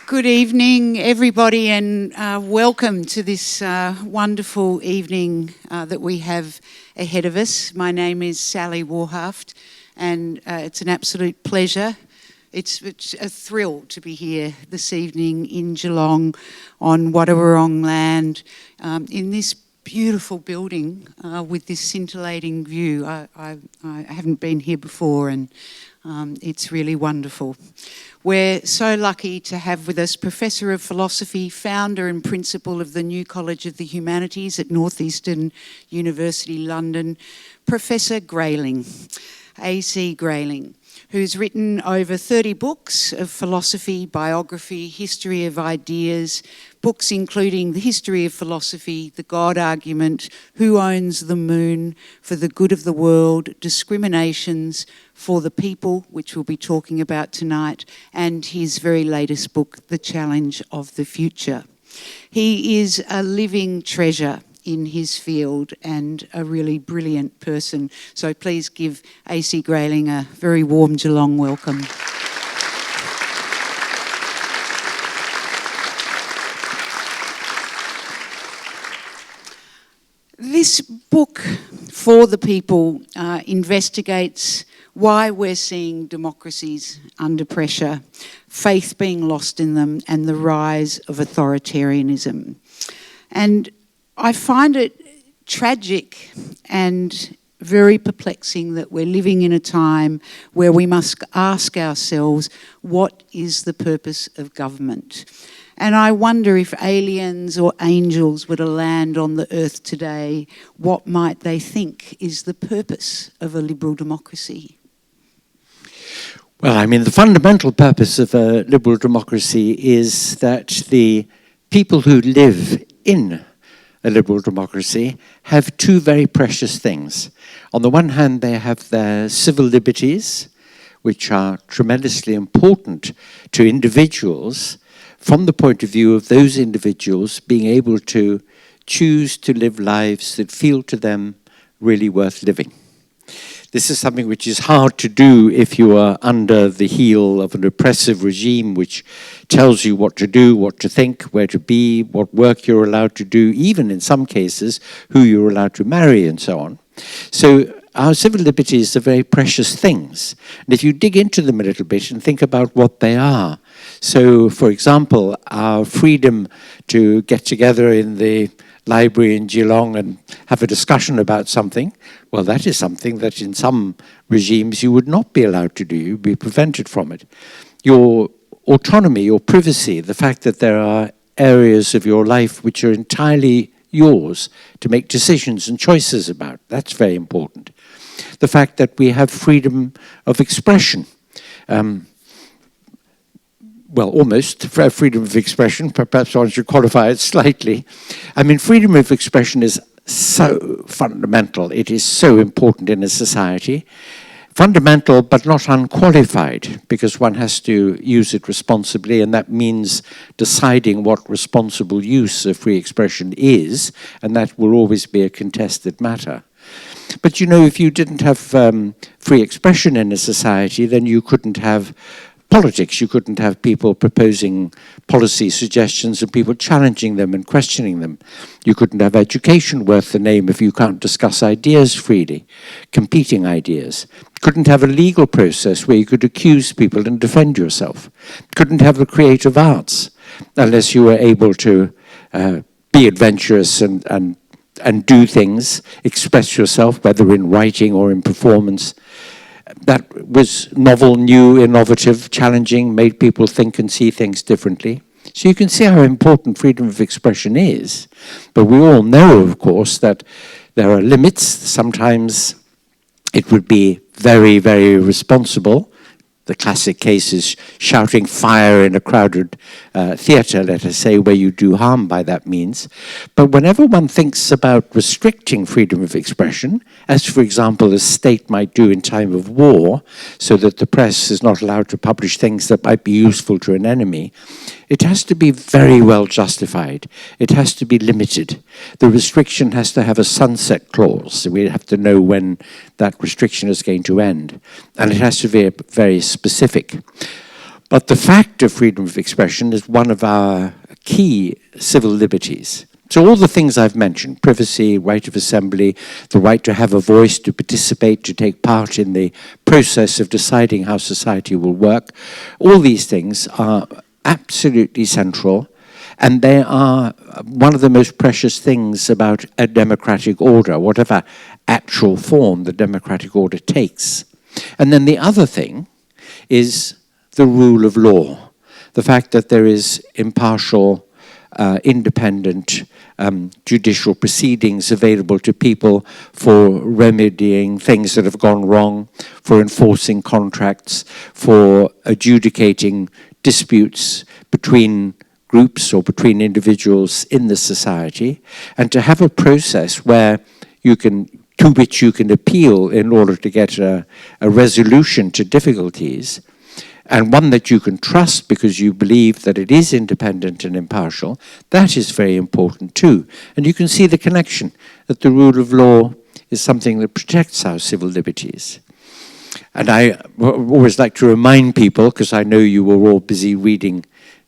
Good evening, everybody, and welcome to this wonderful evening that we have ahead of us. My name is Sally Warhaft, and it's an absolute pleasure. It's a thrill to be here this evening in Geelong on Wadawurrung land, in this beautiful building with this scintillating view. I haven't been here before, and it's really wonderful. We're so lucky to have with us Professor of Philosophy, founder and principal of the New College of the Humanities at Northeastern University, London, Professor Grayling, A.C. Grayling, who's written over 30 books of philosophy, biography, history of ideas, books including The History of Philosophy, The God Argument, Who Owns the Moon, For the Good of the World, Discriminations, For the People, which we'll be talking about tonight, and his very latest book, The Challenge of the Future. He is a living treasure in his field and a really brilliant person. So please give A.C. Grayling a very warm Geelong welcome. This book, For the People, investigates why we're seeing democracies under pressure, faith being lost in them, and the rise of authoritarianism. And I find it tragic and very perplexing that we're living in a time where we must ask ourselves, what is the purpose of government? And I wonder if aliens or angels were to land on the earth today, what might they think is the purpose of a liberal democracy? Well, I mean, the fundamental purpose of a liberal democracy is that the people who live in a liberal democracy have two very precious things. On the one hand, they have their civil liberties, which are tremendously important to individuals from the point of view of those individuals being able to choose to live lives that feel to them really worth living. This is something which is hard to do if you are under the heel of an oppressive regime which tells you what to do, what to think, where to be, what work you're allowed to do, even in some cases, who you're allowed to marry and so on. So our civil liberties are very precious things. And if you dig into them a little bit and think about what they are. So, for example, our freedom to get together in the library in Geelong and have a discussion about something, well, that is something that in some regimes you would not be allowed to do. You'd be prevented from it. Your autonomy, your privacy, the fact that there are areas of your life which are entirely yours to make decisions and choices about, that's very important. The fact that we have freedom of expression. Well, almost freedom of expression, perhaps one should qualify it slightly. I mean, freedom of expression is so fundamental. It is so important in a society. Fundamental, but not unqualified, because one has to use it responsibly, and that means deciding what responsible use of free expression is, and that will always be a contested matter. But you know, if you didn't have free expression in a society, then you couldn't have politics. You couldn't have people proposing policy suggestions and people challenging them and questioning them. You couldn't have education worth the name if you can't discuss ideas freely, competing ideas. Couldn't have a legal process where you could accuse people and defend yourself. Couldn't have the creative arts unless you were able to be adventurous and do things, express yourself, whether in writing or in performance. That was novel, new, innovative, challenging, made people think and see things differently. So you can see how important freedom of expression is. But we all know, of course, that there are limits. Sometimes it would be very, very responsible. The classic case is shouting fire in a crowded theatre, let us say, where you do harm by that means. But whenever one thinks about restricting freedom of expression, as for example a state might do in time of war, so that the press is not allowed to publish things that might be useful to an enemy, it has to be very well justified. It has to be limited. The restriction has to have a sunset clause, so we have to know when that restriction is going to end. And it has to be very specific. But the fact of freedom of expression is one of our key civil liberties. So all the things I've mentioned, privacy, right of assembly, the right to have a voice, to participate, to take part in the process of deciding how society will work, all these things are absolutely central, and they are one of the most precious things about a democratic order, whatever actual form the democratic order takes. And then the other thing is the rule of law, the fact that there is impartial, independent judicial proceedings available to people for remedying things that have gone wrong, for enforcing contracts, for adjudicating disputes between groups or between individuals in the society, and to have a process where to which you can appeal in order to get a resolution to difficulties, and one that you can trust because you believe that it is independent and impartial, that is very important too. And you can see the connection, that the rule of law is something that protects our civil liberties. And I always like to remind people, because I know you were all busy reading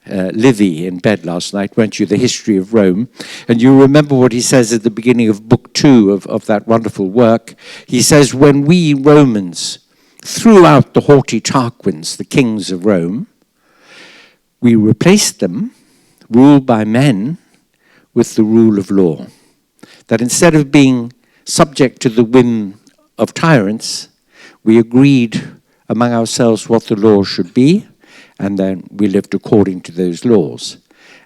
Livy in bed last night, weren't you, The History of Rome? And you remember what he says at the beginning of Book 2 of that wonderful work. He says, when we Romans threw out the haughty Tarquins, the kings of Rome, we replaced them, ruled by men, with the rule of law. That instead of being subject to the whim of tyrants, we agreed among ourselves what the law should be, and then we lived according to those laws.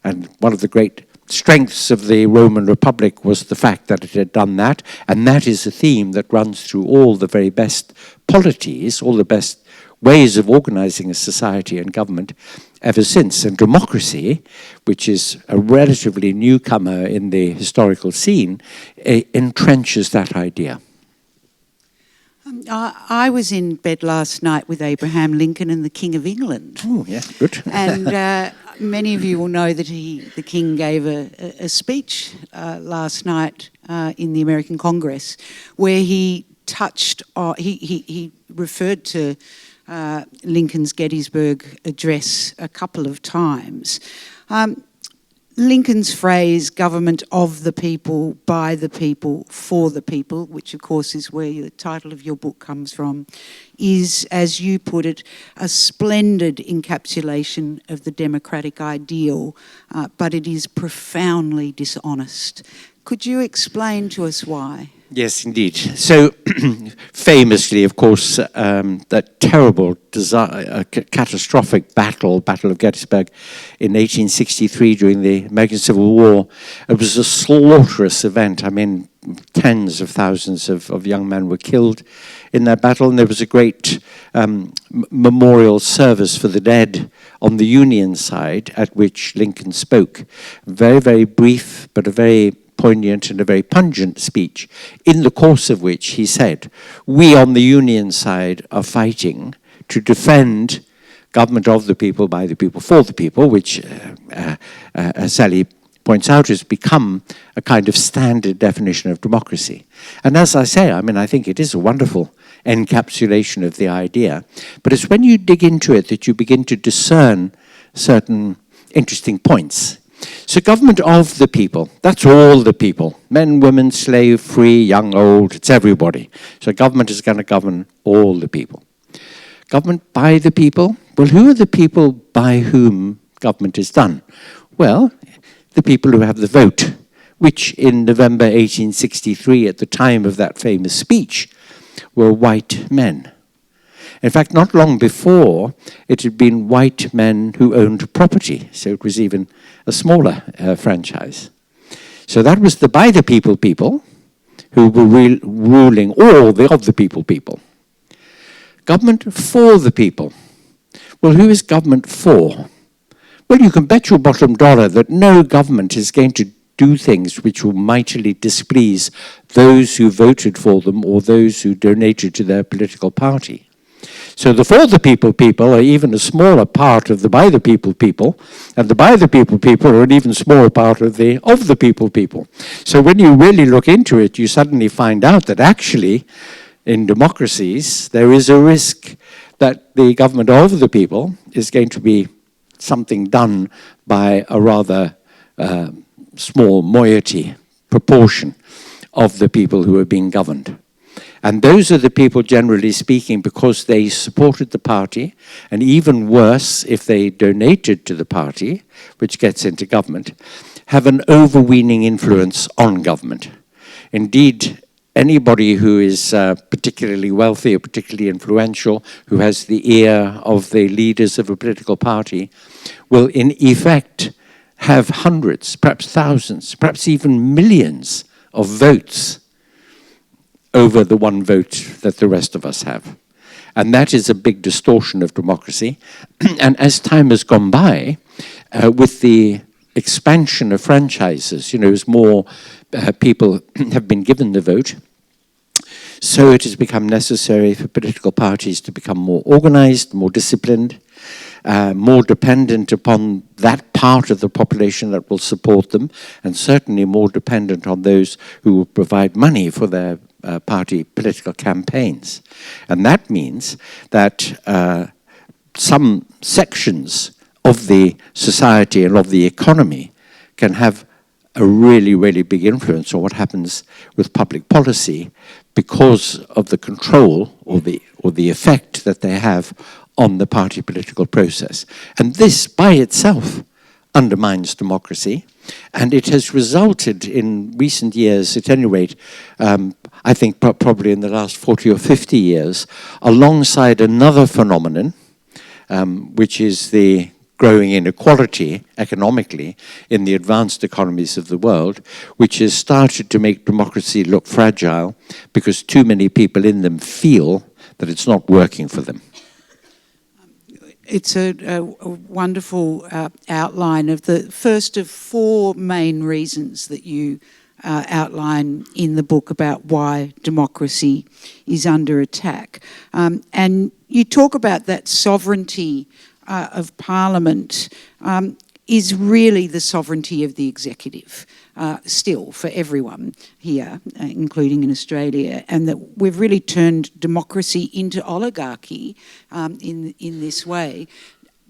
And one of the great strengths of the Roman Republic was the fact that it had done that, and that is a theme that runs through all the very best polities, all the best ways of organizing a society and government ever since. And democracy, which is a relatively newcomer in the historical scene, entrenches that idea. I was in bed last night with Abraham Lincoln and the King of England. Oh, yeah, good. And many of you will know that the King gave a speech last night in the American Congress where he touched on, he referred to Lincoln's Gettysburg Address a couple of times. Lincoln's phrase, government of the people, by the people, for the people, which of course is where the title of your book comes from, is, as you put it, a splendid encapsulation of the democratic ideal, but it is profoundly dishonest. Could you explain to us why? Yes, indeed. So, famously, of course, that terrible, catastrophic battle of Gettysburg in 1863 during the American Civil War, it was a slaughterous event. I mean, tens of thousands of young men were killed in that battle, and there was a great memorial service for the dead on the Union side at which Lincoln spoke. Very, very brief, but a very poignant and a very pungent speech, in the course of which he said, we on the Union side are fighting to defend government of the people, by the people, for the people, which, as Sally points out, has become a kind of standard definition of democracy. And as I say, I mean, I think it is a wonderful encapsulation of the idea, but it's when you dig into it that you begin to discern certain interesting points. So government of the people, that's all the people. Men, women, slave, free, young, old, it's everybody. So government is going to govern all the people. Government by the people, well, who are the people by whom government is done? Well, the people who have the vote, which in November 1863, at the time of that famous speech, were white men. In fact, not long before, it had been white men who owned property, so it was even a smaller franchise. So that was the by the people people who were ruling all the of the people. Government for the people. Well, who is government for? Well, you can bet your bottom dollar that no government is going to do things which will mightily displease those who voted for them or those who donated to their political party. So the for the people are even a smaller part of the by the people, and the by the people are an even smaller part of the people. So when you really look into it, you suddenly find out that actually, in democracies, there is a risk that the government of the people is going to be something done by a rather small moiety proportion of the people who are being governed. And those are the people, generally speaking, because they supported the party, and even worse, if they donated to the party, which gets into government, have an overweening influence on government. Indeed, anybody who is particularly wealthy or particularly influential, who has the ear of the leaders of a political party, will in effect have hundreds, perhaps thousands, perhaps even millions of votes over the one vote that the rest of us have. And that is a big distortion of democracy. And as time has gone by, with the expansion of franchises, as more people have been given the vote, so it has become necessary for political parties to become more organized, more disciplined, more dependent upon that part of the population that will support them, and certainly more dependent on those who will provide money for their party political campaigns. And that means that some sections of the society and of the economy can have a really, really big influence on what happens with public policy because of the control or the effect that they have on the party political process. And this by itself undermines democracy, and it has resulted in recent years, at any rate, I think probably in the last 40 or 50 years, alongside another phenomenon, which is the growing inequality economically in the advanced economies of the world, which has started to make democracy look fragile because too many people in them feel that it's not working for them. It's a wonderful outline of the first of four main reasons that you outline in the book about why democracy is under attack. And you talk about that sovereignty of Parliament is really the sovereignty of the executive, still, for everyone here, including in Australia, and that we've really turned democracy into oligarchy in this way.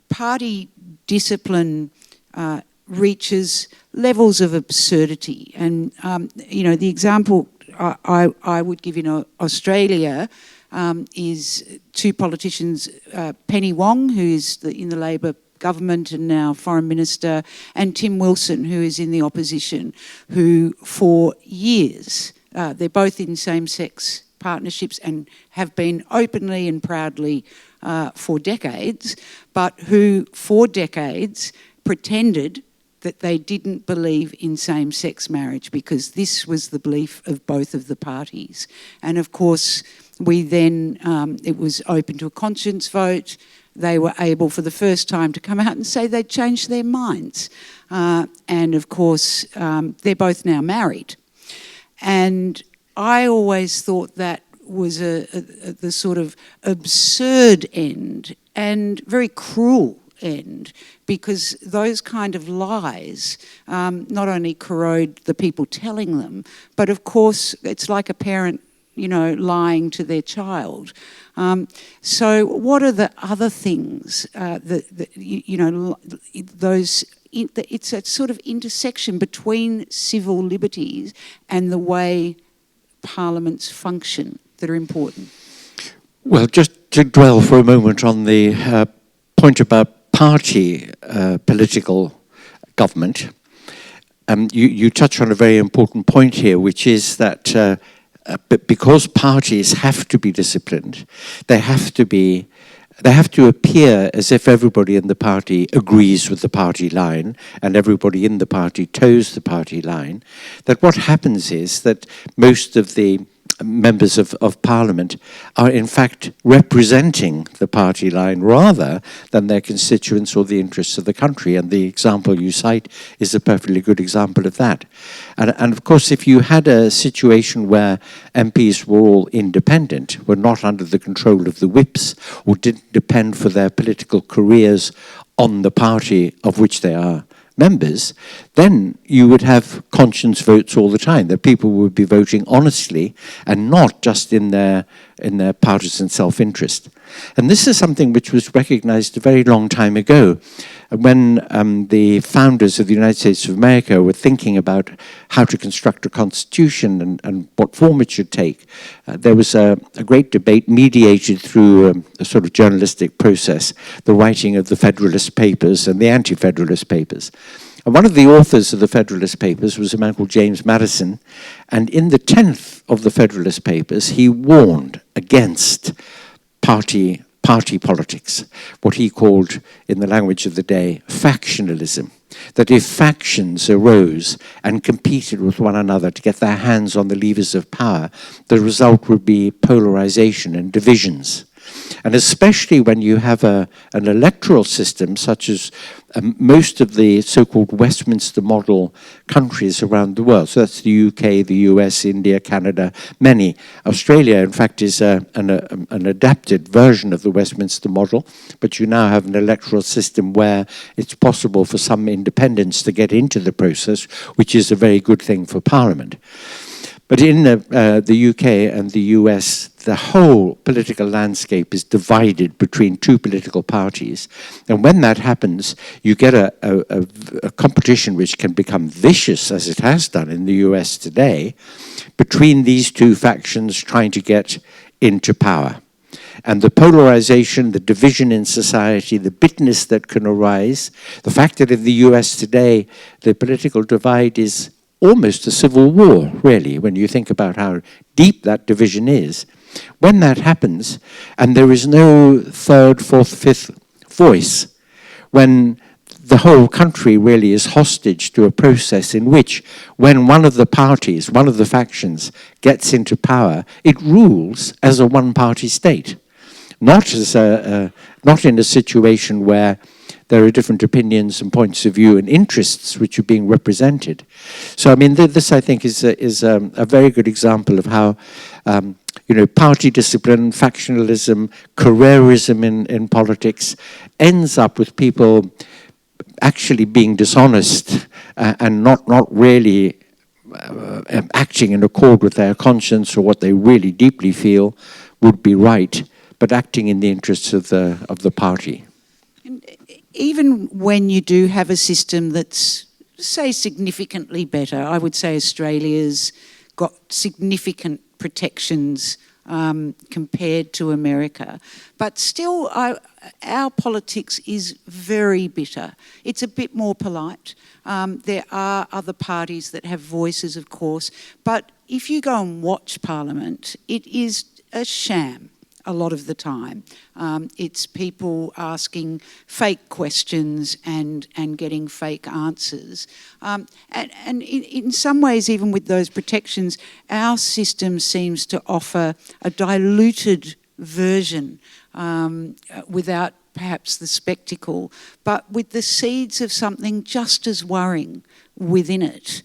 Party discipline reaches levels of absurdity. And, the example I would give in Australia is two politicians, Penny Wong, who is in the Labor government and now Foreign Minister, and Tim Wilson, who is in the opposition, who for years, they're both in same-sex partnerships and have been openly and proudly for decades, but who for decades pretended that they didn't believe in same-sex marriage because this was the belief of both of the parties. And of course, we then, it was open to a conscience vote. They were able for the first time to come out and say they'd changed their minds. And of course, they're both now married. And I always thought that was the sort of absurd end and very cruel end, because those kind of lies not only corrode the people telling them, but of course it's like a parent lying to their child. So what are the other things it's a sort of intersection between civil liberties and the way parliaments function that are important? Well, just to dwell for a moment on the point about party political government, you touch on a very important point here, which is that but because parties have to be disciplined, they have to appear as if everybody in the party agrees with the party line and everybody in the party toes the party line, that what happens is that most of the members of Parliament are in fact representing the party line rather than their constituents or the interests of the country. And the example you cite is a perfectly good example of that. And of course, if you had a situation where MPs were all independent, were not under the control of the whips, or didn't depend for their political careers on the party of which they are members, then you would have conscience votes all the time, that people would be voting honestly and not just in their partisan self-interest. And this is something which was recognized a very long time ago, when the founders of the United States of America were thinking about how to construct a constitution and what form it should take. There was a great debate mediated through a sort of journalistic process, the writing of the Federalist Papers and the Anti-Federalist Papers. And one of the authors of the Federalist Papers was a man called James Madison, and in the 10th of the Federalist Papers, he warned against party politics, what he called, in the language of the day, factionalism. That if factions arose and competed with one another to get their hands on the levers of power, the result would be polarization and divisions. And especially when you have an electoral system such as most of the so-called Westminster model countries around the world. So that's the UK, the US, India, Canada, many. Australia, in fact, is an adapted version of the Westminster model, but you now have an electoral system where it's possible for some independents to get into the process, which is a very good thing for Parliament. But in the UK and the US, the whole political landscape is divided between two political parties. And when that happens, you get a competition which can become vicious, as it has done in the US today, between these two factions trying to get into power. And the polarization, the division in society, the bitterness that can arise, the fact that in the US today, the political divide is almost a civil war, really, when you think about how deep that division is. When that happens, and there is no third, fourth, fifth voice, when the whole country really is hostage to a process in which, when one of the parties, one of the factions, gets into power, it rules as a one-party state, not in a situation where there are different opinions and points of view and interests which are being represented. So, I mean, this, I think, is a very good example of how, party discipline, factionalism, careerism in politics ends up with people actually being dishonest and not really acting in accord with their conscience or what they really deeply feel would be right, but acting in the interests of the party. Even when you do have a system that's, say, significantly better, I would say Australia's got significant protections compared to America, but still our politics is very bitter. It's a bit more polite. There are other parties that have voices, of course, but if you go and watch Parliament, it is a sham. A lot of the time. It's people asking fake questions and getting fake answers. And in some ways, even with those protections, our system seems to offer a diluted version without perhaps the spectacle, but with the seeds of something just as worrying within it.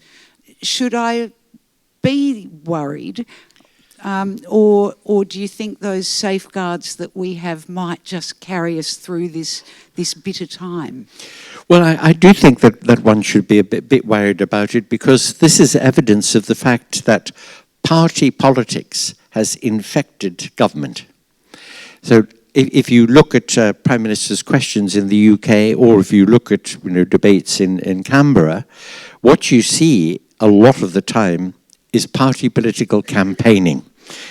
Should I be worried? Or do you think those safeguards that we have might just carry us through this bitter time? Well, I do think that one should be a bit worried about it, because this is evidence of the fact that party politics has infected government. So if you look at Prime Minister's questions in the UK, or if you look at debates in Canberra, what you see a lot of the time is party political campaigning,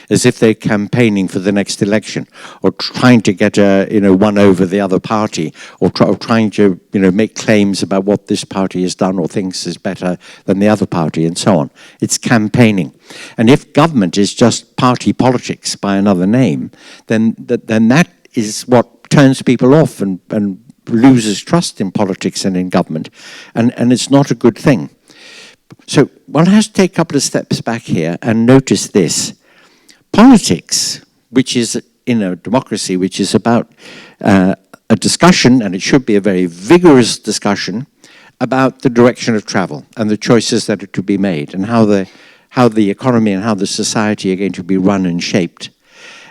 as if they're campaigning for the next election, or trying to get one over the other party, or trying to make claims about what this party has done or thinks is better than the other party, and so on. It's campaigning. And if government is just party politics by another name, then that is what turns people off and loses trust in politics and in government, and it's not a good thing. So one has to take a couple of steps back here and notice this. Politics, which is in a democracy, which is about a discussion, and it should be a very vigorous discussion, about the direction of travel and the choices that are to be made, and how the economy and how the society are going to be run and shaped.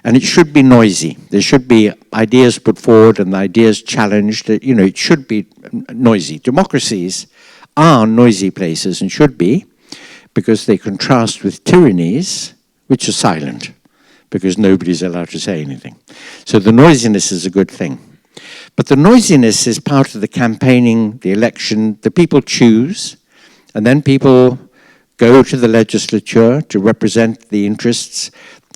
And it should be noisy. There should be ideas put forward and ideas challenged. It should be noisy. Democracies are noisy places, and should be, because they contrast with tyrannies which are silent. because nobody's allowed to say anything. So the noisiness is a good thing. But the noisiness is part of the campaigning, the election. The people choose, and then people go to the legislature to represent the interests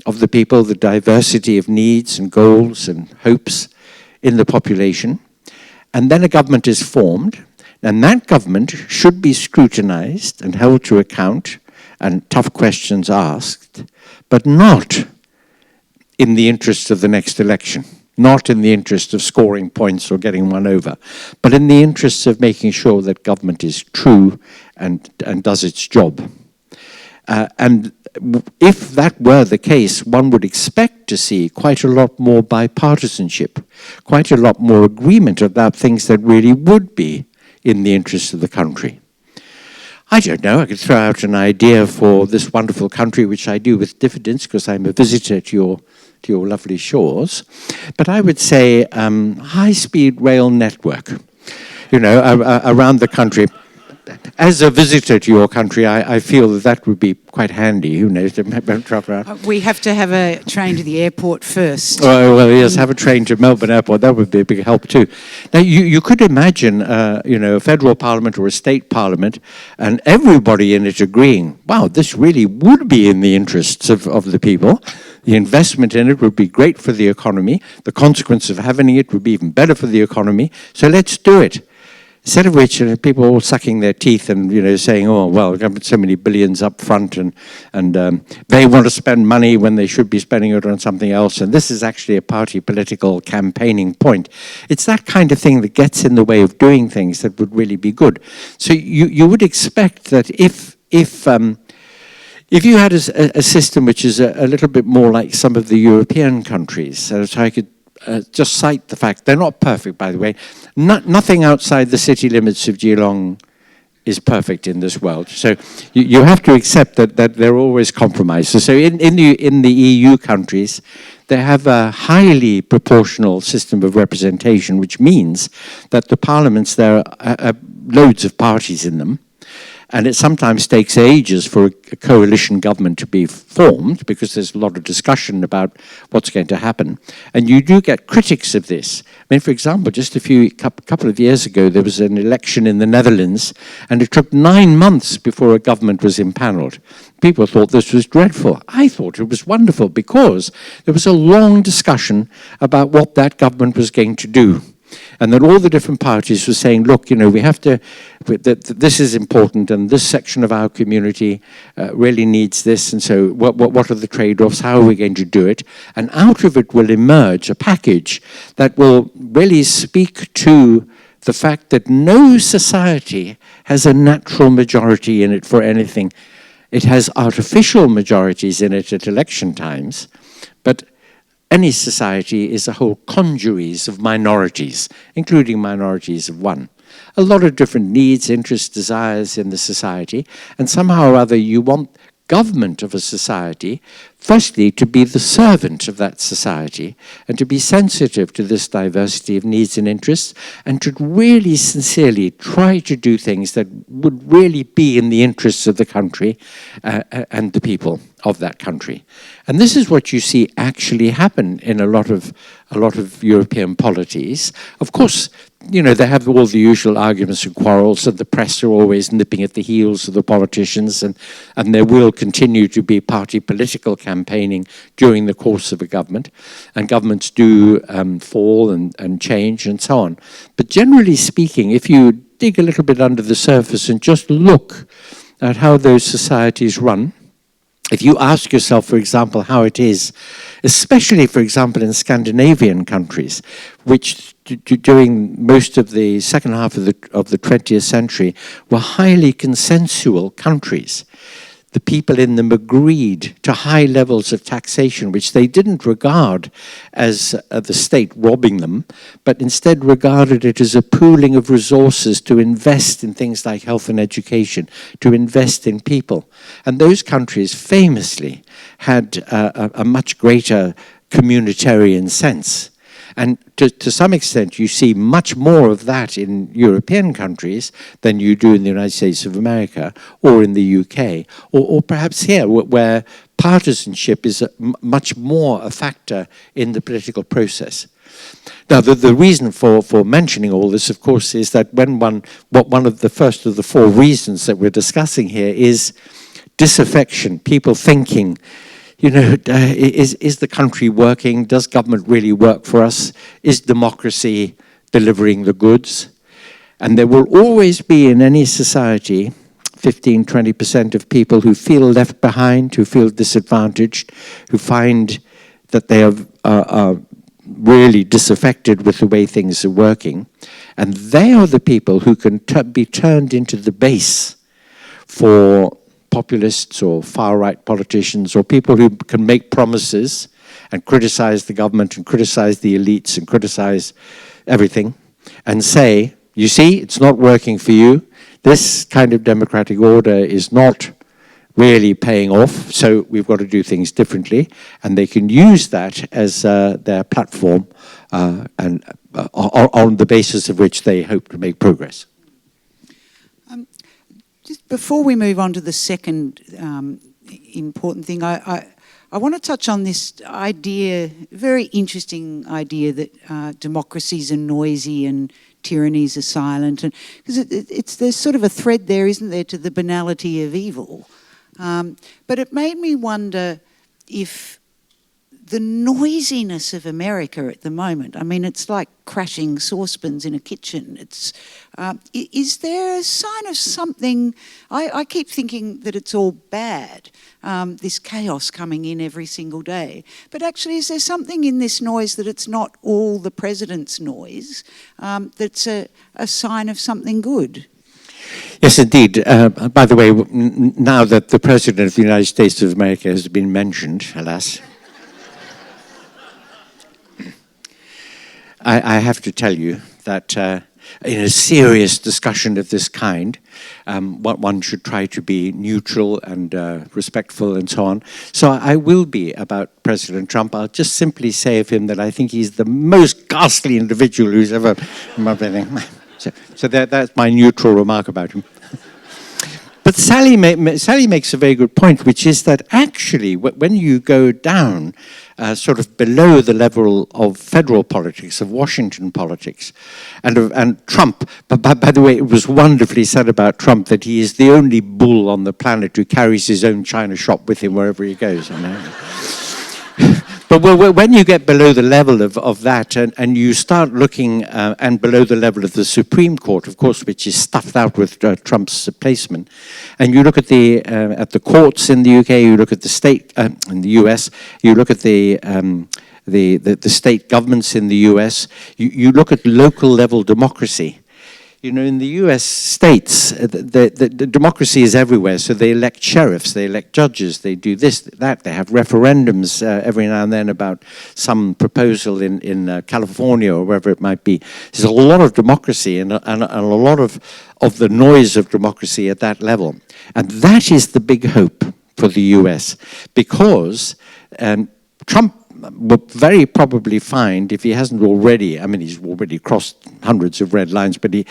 of the people, the diversity of needs and goals and hopes in the population. And then a government is formed, and that government should be scrutinized and held to account and tough questions asked, but not in the interest of the next election, not in the interest of scoring points or getting one over, but in the interest of making sure that government is true and does its job. And if that were the case, one would expect to see quite a lot more bipartisanship, quite a lot more agreement about things that really would be in the interest of the country. I don't know, I could throw out an idea for this wonderful country, which I do with diffidence because I'm a visitor to your lovely shores. But I would say high-speed rail network, you know, around the country. As a visitor to your country, I feel that that would be quite handy. Who knows? We have to have a train to the airport first. Oh, well, yes, have a train to Melbourne Airport. That would be a big help too. Now, you could imagine, you know, a federal parliament or a state parliament, and everybody in it agreeing, wow, this really would be in the interests of the people. The investment in it would be great for the economy. The consequence of having it would be even better for the economy. So let's do it. Instead of which, people are all sucking their teeth and, you know, saying, oh, well, we've got so many billions up front and they want to spend money when they should be spending it on something else. And this is actually a party political campaigning point. It's that kind of thing that gets in the way of doing things that would really be good. So you would expect that if you had a system which is a little bit more like some of the European countries, so I could just cite the fact, they're not perfect, by the way. Nothing outside the city limits of Geelong is perfect in this world. So you have to accept that there are always compromises. So in the EU countries, they have a highly proportional system of representation, which means that the parliaments, there are loads of parties in them. And it sometimes takes ages for a coalition government to be formed because there's a lot of discussion about what's going to happen. And you do get critics of this. I mean, for example, just a couple of years ago, there was an election in the Netherlands, and it took 9 months before a government was impaneled. People thought this was dreadful. I thought it was wonderful because there was a long discussion about what that government was going to do. And that all the different parties were saying, look, you know, we have to, this is important and this section of our community really needs this. And so what are the trade-offs? How are we going to do it? And out of it will emerge a package that will really speak to the fact that no society has a natural majority in it for anything. It has artificial majorities in it at election times, but any society is a whole congeries of minorities, including minorities of one. A lot of different needs, interests, desires in the society, and somehow or other you want government of a society, firstly, to be the servant of that society and to be sensitive to this diversity of needs and interests and to really sincerely try to do things that would really be in the interests of the country and the people of that country. And this is what you see actually happen in a lot of European polities. Of course, you know, they have all the usual arguments and quarrels, and the press are always nipping at the heels of the politicians, and there will continue to be party political campaigning during the course of a government, and governments do fall and change and so on. But generally speaking, if you dig a little bit under the surface and just look at how those societies run, if you ask yourself, for example, how it is, especially, for example, in Scandinavian countries, which during most of the second half of the 20th century were highly consensual countries. The people in them agreed to high levels of taxation, which they didn't regard as the state robbing them, but instead regarded it as a pooling of resources to invest in things like health and education, to invest in people. And those countries famously had a much greater communitarian sense. And to some extent, you see much more of that in European countries than you do in the United States of America or in the UK, or perhaps here, where partisanship is much more a factor in the political process. Now, the reason for mentioning all this, of course, is that one of the first of the four reasons that we're discussing here is disaffection, people thinking, you know, is the country working? Does government really work for us? Is democracy delivering the goods? And there will always be in any society 15, 20% of people who feel left behind, who feel disadvantaged, who find that they are really disaffected with the way things are working. And they are the people who can be turned into the base for populists or far-right politicians or people who can make promises and criticize the government and criticize the elites and criticize everything and say, you see, it's not working for you. This kind of democratic order is not really paying off, so we've got to do things differently. And they can use that as their platform and on the basis of which they hope to make progress. Just before we move on to the second important thing, I want to touch on this idea, very interesting idea that democracies are noisy and tyrannies are silent, and because there's sort of a thread there, isn't there, to the banality of evil. But it made me wonder if the noisiness of America at the moment, I mean, it's like crashing saucepans in a kitchen. It's, is there a sign of something? I keep thinking that it's all bad, this chaos coming in every single day. But actually, is there something in this noise that it's not all the president's noise, that's a sign of something good? Yes, indeed. By the way, now that the President of the United States of America has been mentioned, alas, I have to tell you that in a serious discussion of this kind, one should try to be neutral and respectful and so on. So I will be about President Trump. I'll just simply say of him that I think he's the most ghastly individual who's ever... So that's my neutral remark about him. But Sally makes a very good point, which is that actually when you go down sort of below the level of federal politics, of Washington politics, and Trump, but by the way, it was wonderfully said about Trump that he is the only bull on the planet who carries his own china shop with him wherever he goes. You know? But when you get below the level of that and you start looking and below the level of the Supreme Court, of course, which is stuffed out with Trump's placement, and you look at the courts in the UK, you look at the state in the US, you look at the state governments in the US, you look at local level democracy. You know, in the US states, the democracy is everywhere, so they elect sheriffs, they elect judges, they do this, that, they have referendums every now and then about some proposal in California or wherever it might be. There's a lot of democracy and a lot of the noise of democracy at that level. And that is the big hope for the US, because Trump will very probably find, if he hasn't already, I mean, he's already crossed hundreds of red lines, but he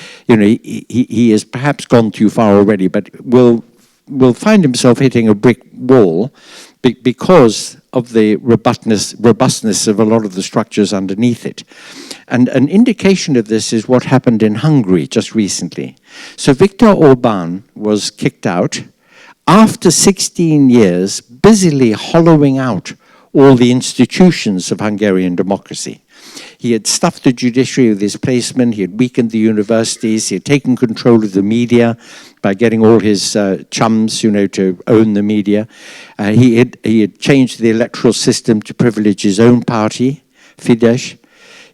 has perhaps gone too far already, but will find himself hitting a brick wall because of the robustness of a lot of the structures underneath it. And an indication of this is what happened in Hungary just recently. So Viktor Orban was kicked out after 16 years, busily hollowing out all the institutions of Hungarian democracy. He had stuffed the judiciary with his placement, he had weakened the universities, he had taken control of the media by getting all his chums, you know, to own the media. He had changed the electoral system to privilege his own party, Fidesz.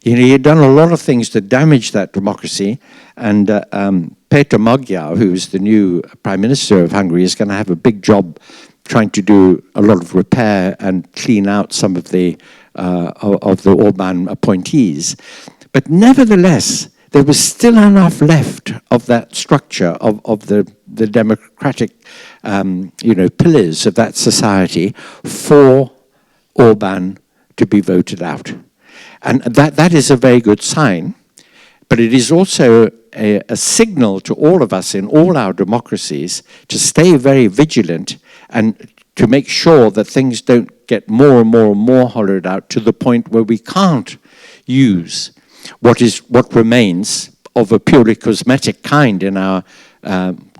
You know, he had done a lot of things to damage that democracy, and Péter Magyar, who is the new Prime Minister of Hungary, is going to have a big job trying to do a lot of repair and clean out some of the Orban appointees. But nevertheless, there was still enough left of that structure of the democratic pillars of that society for Orban to be voted out. And that is a very good sign, but it is also a signal to all of us in all our democracies to stay very vigilant and to make sure that things don't get more and more and more hollowed out to the point where we can't use what remains of a purely cosmetic kind in our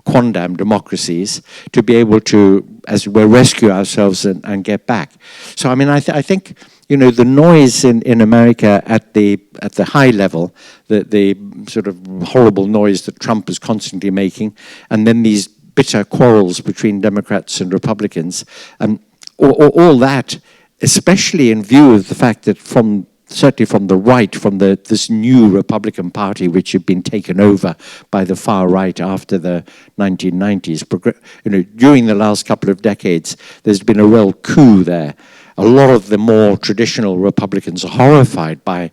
quondam democracies to be able to, as it were, rescue ourselves and get back. So I mean, I think, you know, the noise in America at the high level, the sort of horrible noise that Trump is constantly making, and then these bitter quarrels between Democrats and Republicans, all that, especially in view of the fact that certainly from the right, from this new Republican Party, which had been taken over by the far right after the 1990s, you know, during the last couple of decades, there's been a real coup there. A lot of the more traditional Republicans are horrified by,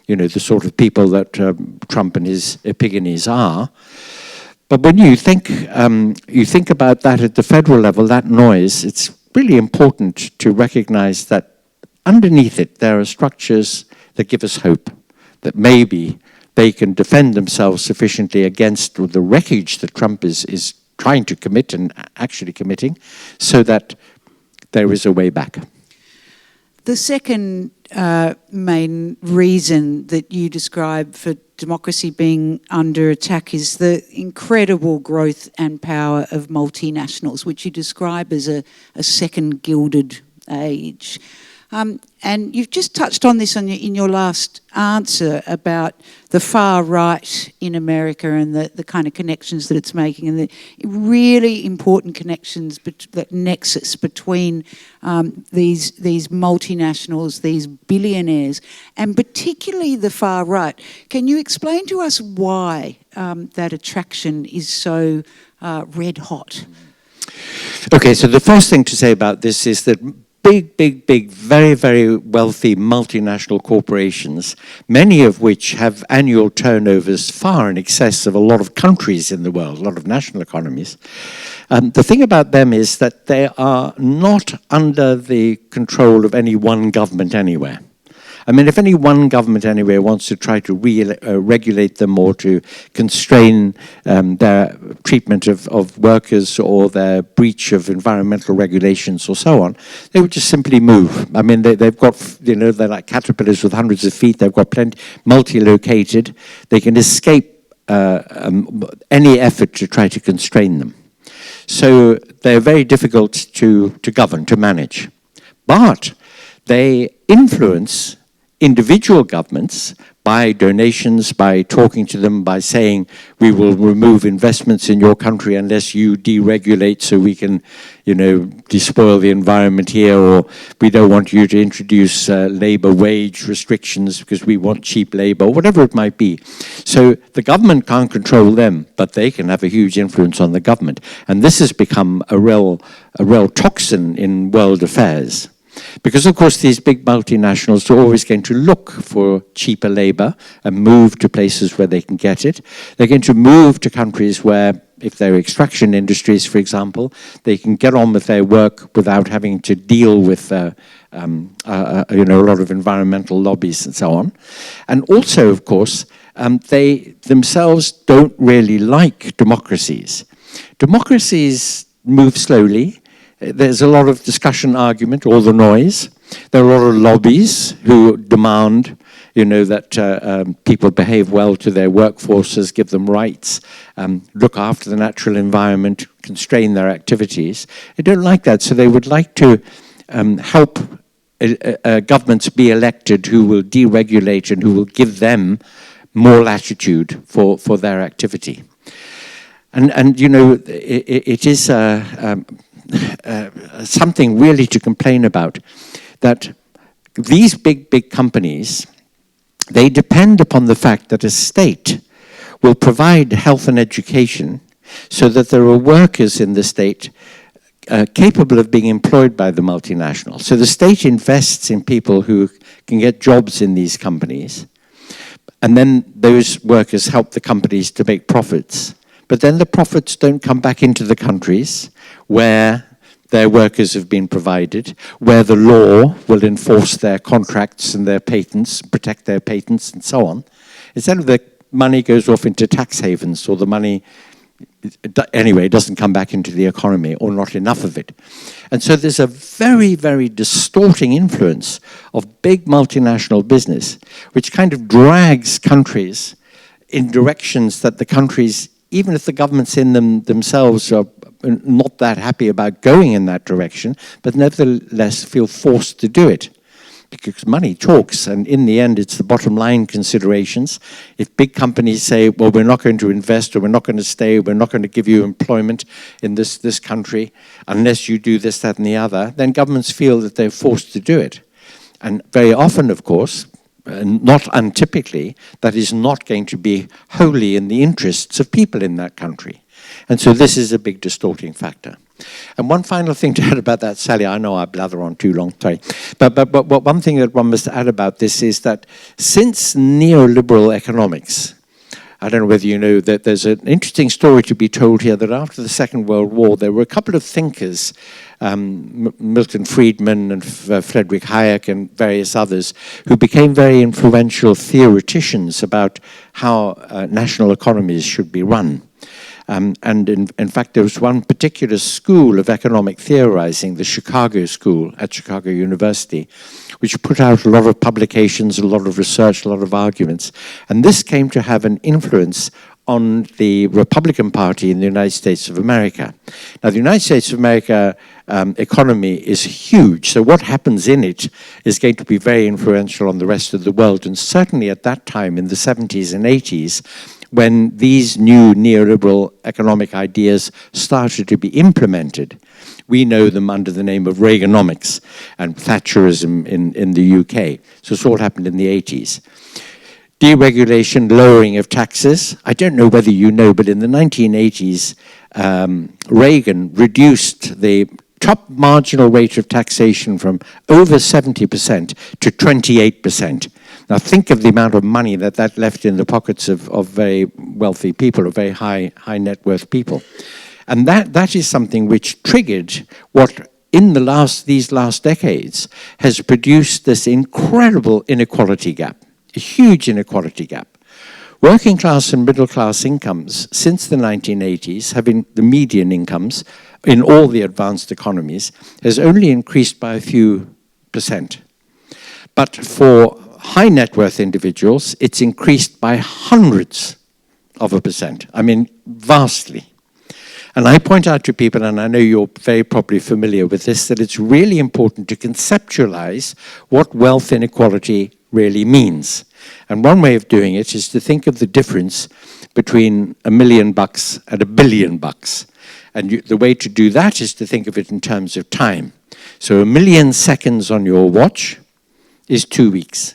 you know, the sort of people that Trump and his epigonies are. But when you think about that at the federal level, that noise, it's really important to recognize that underneath it, there are structures that give us hope, that maybe they can defend themselves sufficiently against the wreckage that Trump is trying to commit and actually committing, so that there is a way back. The second main reason that you describe for democracy being under attack is the incredible growth and power of multinationals, which you describe as a second Gilded Age. And you've just touched on this in your last answer about the far right in America and the kind of connections that it's making, and the really important connections, that nexus between these multinationals, these billionaires, and particularly the far right. Can you explain to us why that attraction is so red hot? Okay, so the first thing to say about this is that big, very, very wealthy multinational corporations, many of which have annual turnovers far in excess of a lot of countries in the world, a lot of national economies. The thing about them is that they are not under the control of any one government anywhere. I mean, if any one government anywhere wants to try to regulate them or to constrain their treatment of workers or their breach of environmental regulations or so on, they would just simply move. I mean, they've got, you know, they're like caterpillars with hundreds of feet. They've got plenty, multi-located. They can escape any effort to try to constrain them. So they're very difficult to govern, to manage. But they influence individual governments by donations, by talking to them, by saying, we will remove investments in your country unless you deregulate so we can, you know, despoil the environment here, or we don't want you to introduce labor wage restrictions because we want cheap labor, whatever it might be. So the government can't control them, but they can have a huge influence on the government. And this has become a real toxin in world affairs. Because, of course, these big multinationals are always going to look for cheaper labor and move to places where they can get it. They're going to move to countries where, if they're extraction industries, for example, they can get on with their work without having to deal with you know, a lot of environmental lobbies and so on. And also, of course, they themselves don't really like democracies. Democracies move slowly. There's a lot of discussion, argument, all the noise. There are a lot of lobbies who demand, you know, that people behave well to their workforces, give them rights, look after the natural environment, constrain their activities. They don't like that, so they would like to help governments be elected who will deregulate and who will give them more latitude for their activity. And you know, it is something really to complain about, that these big companies, they depend upon the fact that a state will provide health and education so that there are workers in the state capable of being employed by the multinational. So the state invests in people who can get jobs in these companies, and then those workers help the companies to make profits. But then the profits don't come back into the countries where their workers have been provided, where the law will enforce their contracts and their patents, protect their patents and so on. Instead of the money goes off into tax havens, or the money anyway, it doesn't come back into the economy, or not enough of it. And so there's a very, very distorting influence of big multinational business, which kind of drags countries in directions that the countries, even if the governments in them themselves are not that happy about going in that direction, but nevertheless feel forced to do it. Because money talks, and in the end, it's the bottom line considerations. If big companies say, well, we're not going to invest, or we're not going to stay, we're not going to give you employment in this country unless you do this, that, and the other, then governments feel that they're forced to do it. And very often, of course, not untypically, that is not going to be wholly in the interests of people in that country. And so this is a big distorting factor. And one final thing to add about that, Sally, I know I blather on too long, sorry. But one thing that one must add about this is that since neoliberal economics, I don't know whether you know that there's an interesting story to be told here, that after the Second World War, there were a couple of thinkers, Milton Friedman and Friedrich Hayek and various others, who became very influential theoreticians about how national economies should be run. And in fact, there was one particular school of economic theorizing, the Chicago School at Chicago University, which put out a lot of publications, a lot of research, a lot of arguments. And this came to have an influence on the Republican Party in the United States of America. Now, the United States of America economy is huge, so what happens in it is going to be very influential on the rest of the world. And certainly at that time, in the 70s and 80s, when these new neoliberal economic ideas started to be implemented, we know them under the name of Reaganomics and Thatcherism in the UK. So it's all happened in the 80s. Deregulation, lowering of taxes. I don't know whether you know, but in the 1980s, Reagan reduced the top marginal rate of taxation from over 70% to 28%. Now think of the amount of money that left in the pockets of very wealthy people, of very high net worth people. And that is something which triggered what in these last decades has produced this incredible inequality gap, a huge inequality gap. Working class and middle class incomes since the 1980s, having the median incomes in all the advanced economies, has only increased by a few percent. But for high net worth individuals, it's increased by hundreds of a percent. I mean, vastly. And I point out to people, and I know you're very probably familiar with this, that it's really important to conceptualize what wealth inequality really means. And one way of doing it is to think of the difference between $1 million and $1 billion. And the way to do that is to think of it in terms of time. So 1 million seconds on your watch is 2 weeks.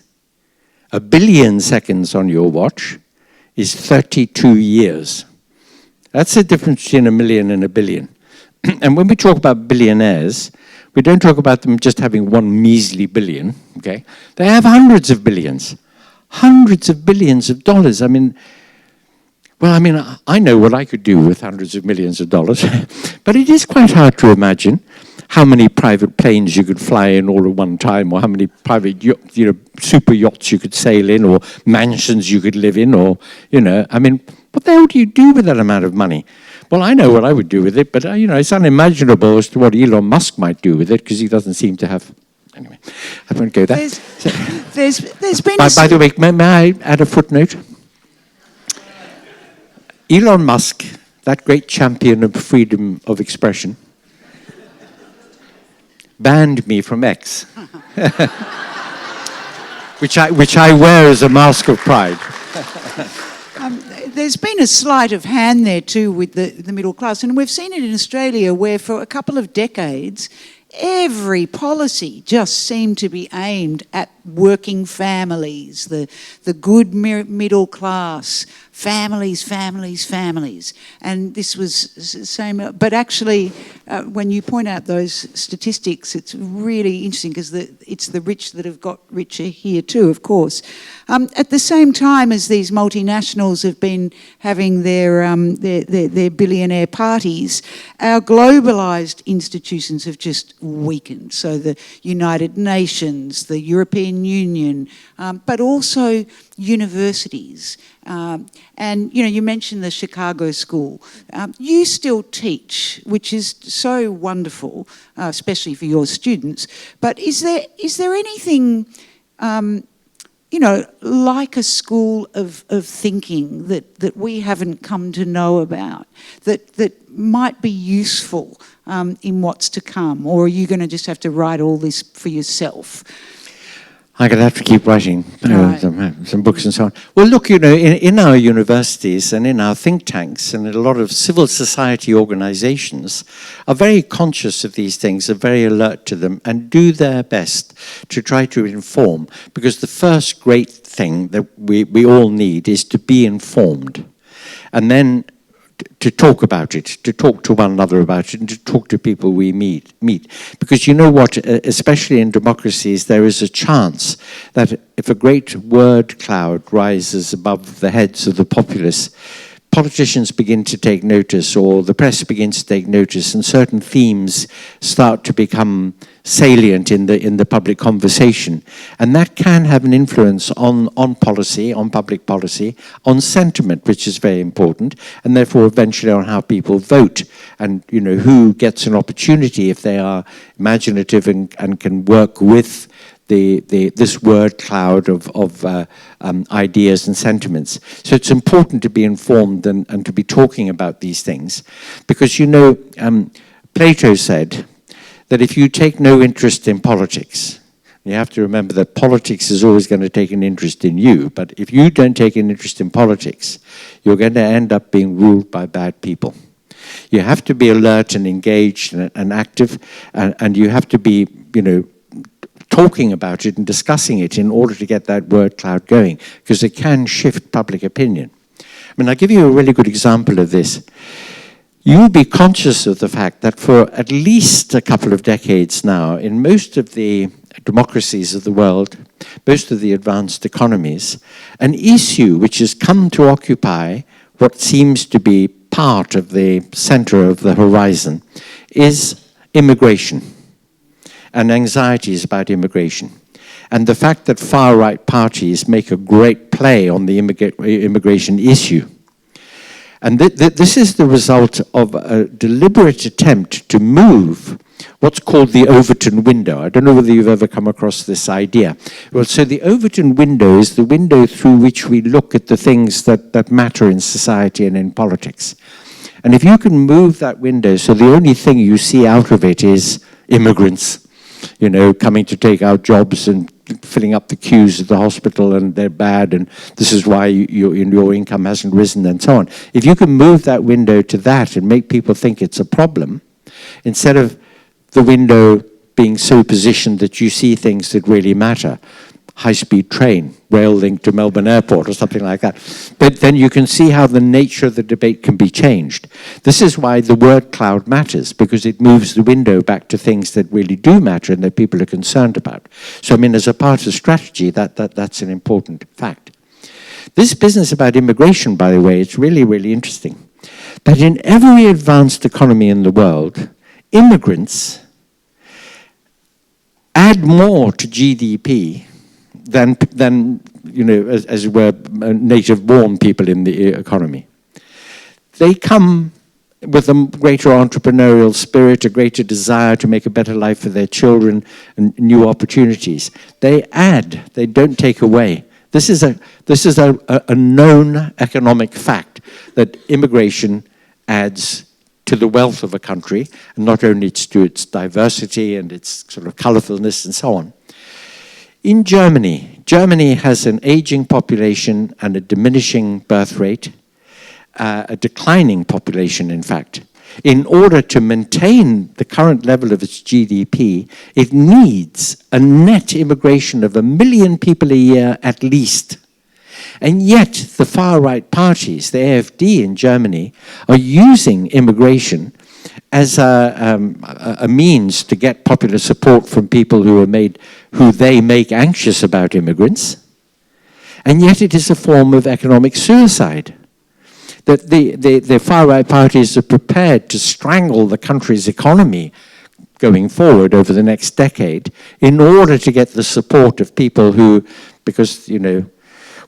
1 billion seconds on your watch is 32 years. That's the difference between 1 million and 1 billion. And when we talk about billionaires, we don't talk about them just having one measly billion, okay? They have hundreds of billions of dollars. I mean, I know what I could do with hundreds of millions of dollars, but it is quite hard to imagine how many private planes you could fly in all at one time, or how many private super yachts you could sail in, or mansions you could live in, or, what the hell do you do with that amount of money? Well, I know what I would do with it, but, it's unimaginable as to what Elon Musk might do with it, because he doesn't seem to have... Anyway, I won't go there. There's been by the way, may I add a footnote? Elon Musk, that great champion of freedom of expression, banned me from X, which I wear as a mask of pride. There's been a sleight of hand there too with the middle class, and we've seen it in Australia where for a couple of decades every policy just seemed to be aimed at working families, the good middle class, families. And this was the same. But actually, when you point out those statistics, it's really interesting because it's the rich that have got richer here too, of course. At the same time as these multinationals have been having their billionaire parties, our globalised institutions have just weakened. So the United Nations, the European Union, but also universities. And, you know, you mentioned the Chicago School. You still teach, which is so wonderful, especially for your students. But is there anything, you know, like a school of thinking that we haven't come to know about, that might be useful in what's to come? Or are you going to just have to write all this for yourself? I'm going to have to keep writing some books and so on. Well, look, you know, in our universities and in our think tanks and in a lot of civil society organizations are very conscious of these things, are very alert to them, and do their best to try to inform. Because the first great thing that we all need is to be informed. And then to talk about it, to talk to one another about it, and to talk to people we meet. Because you know what, especially in democracies, there is a chance that if a great word cloud rises above the heads of the populace, politicians begin to take notice, or the press begins to take notice, and certain themes start to become salient in the public conversation. And that can have an influence on policy, on public policy, on sentiment, which is very important, and therefore eventually on how people vote, and, you know, who gets an opportunity if they are imaginative and can work with this word cloud of ideas and sentiments. So it's important to be informed and to be talking about these things. Because, you know, Plato said that if you take no interest in politics, you have to remember that politics is always going to take an interest in you, but if you don't take an interest in politics, you're going to end up being ruled by bad people. You have to be alert and engaged and active, and you have to be, you know, talking about it and discussing it in order to get that word cloud going, because it can shift public opinion. I mean, I'll give you a really good example of this. You'll be conscious of the fact that for at least a couple of decades now, in most of the democracies of the world, most of the advanced economies, an issue which has come to occupy what seems to be part of the center of the horizon is immigration and anxieties about immigration. And the fact that far-right parties make a great play on the immigration issue. And this is the result of a deliberate attempt to move what's called the Overton window. I don't know whether you've ever come across this idea. Well, so the Overton window is the window through which we look at the things that matter in society and in politics. And if you can move that window so the only thing you see out of it is immigrants, you know, coming to take our jobs and filling up the queues at the hospital, and they're bad, and this is why your income hasn't risen, and so on. If you can move that window to that and make people think it's a problem, instead of the window being so positioned that you see things that really matter, high-speed train, rail link to Melbourne Airport or something like that, but then you can see how the nature of the debate can be changed. This is why the word cloud matters, because it moves the window back to things that really do matter and that people are concerned about. So, I mean, as a part of strategy, that's an important fact. This business about immigration, by the way, it's really, really interesting. That in every advanced economy in the world, immigrants add more to GDP than you know, as it were, native-born people in the economy. They come with a greater entrepreneurial spirit, a greater desire to make a better life for their children, and new opportunities. They add, they don't take away. This is a known economic fact, that immigration adds to the wealth of a country, and not only to its diversity and its sort of colorfulness and so on. In Germany, Germany has an aging population and a diminishing birth rate, a declining population, in fact. In order to maintain the current level of its GDP, it needs a net immigration of 1 million people a year at least. And yet, the far-right parties, the AfD in Germany, are using immigration as a means to get popular support from people who they make anxious about immigrants, and yet it is a form of economic suicide. That the far-right parties are prepared to strangle the country's economy going forward over the next decade in order to get the support of people who, because,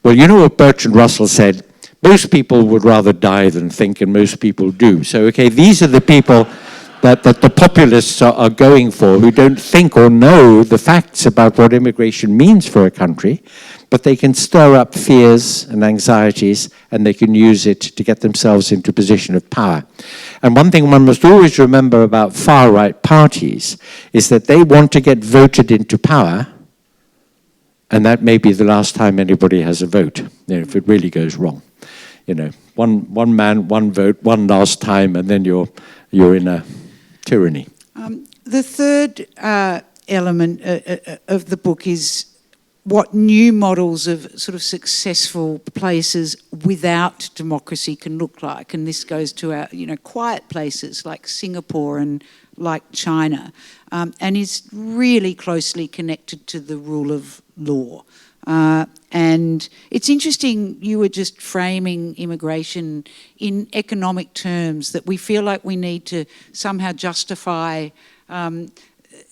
well, you know what Bertrand Russell said, most people would rather die than think, and most people do. So, okay, these are the people that the populists are going for, who don't think or know the facts about what immigration means for a country, but they can stir up fears and anxieties, and they can use it to get themselves into a position of power. And one thing one must always remember about far-right parties is that they want to get voted into power, and that may be the last time anybody has a vote, if it really goes wrong. One man, one vote, one last time, and then you're in a tyranny. The third element of the book is what new models of sort of successful places without democracy can look like. And this goes to our, quiet places like Singapore and like China, and is really closely connected to the rule of law. And it's interesting, you were just framing immigration in economic terms, that we feel like we need to somehow justify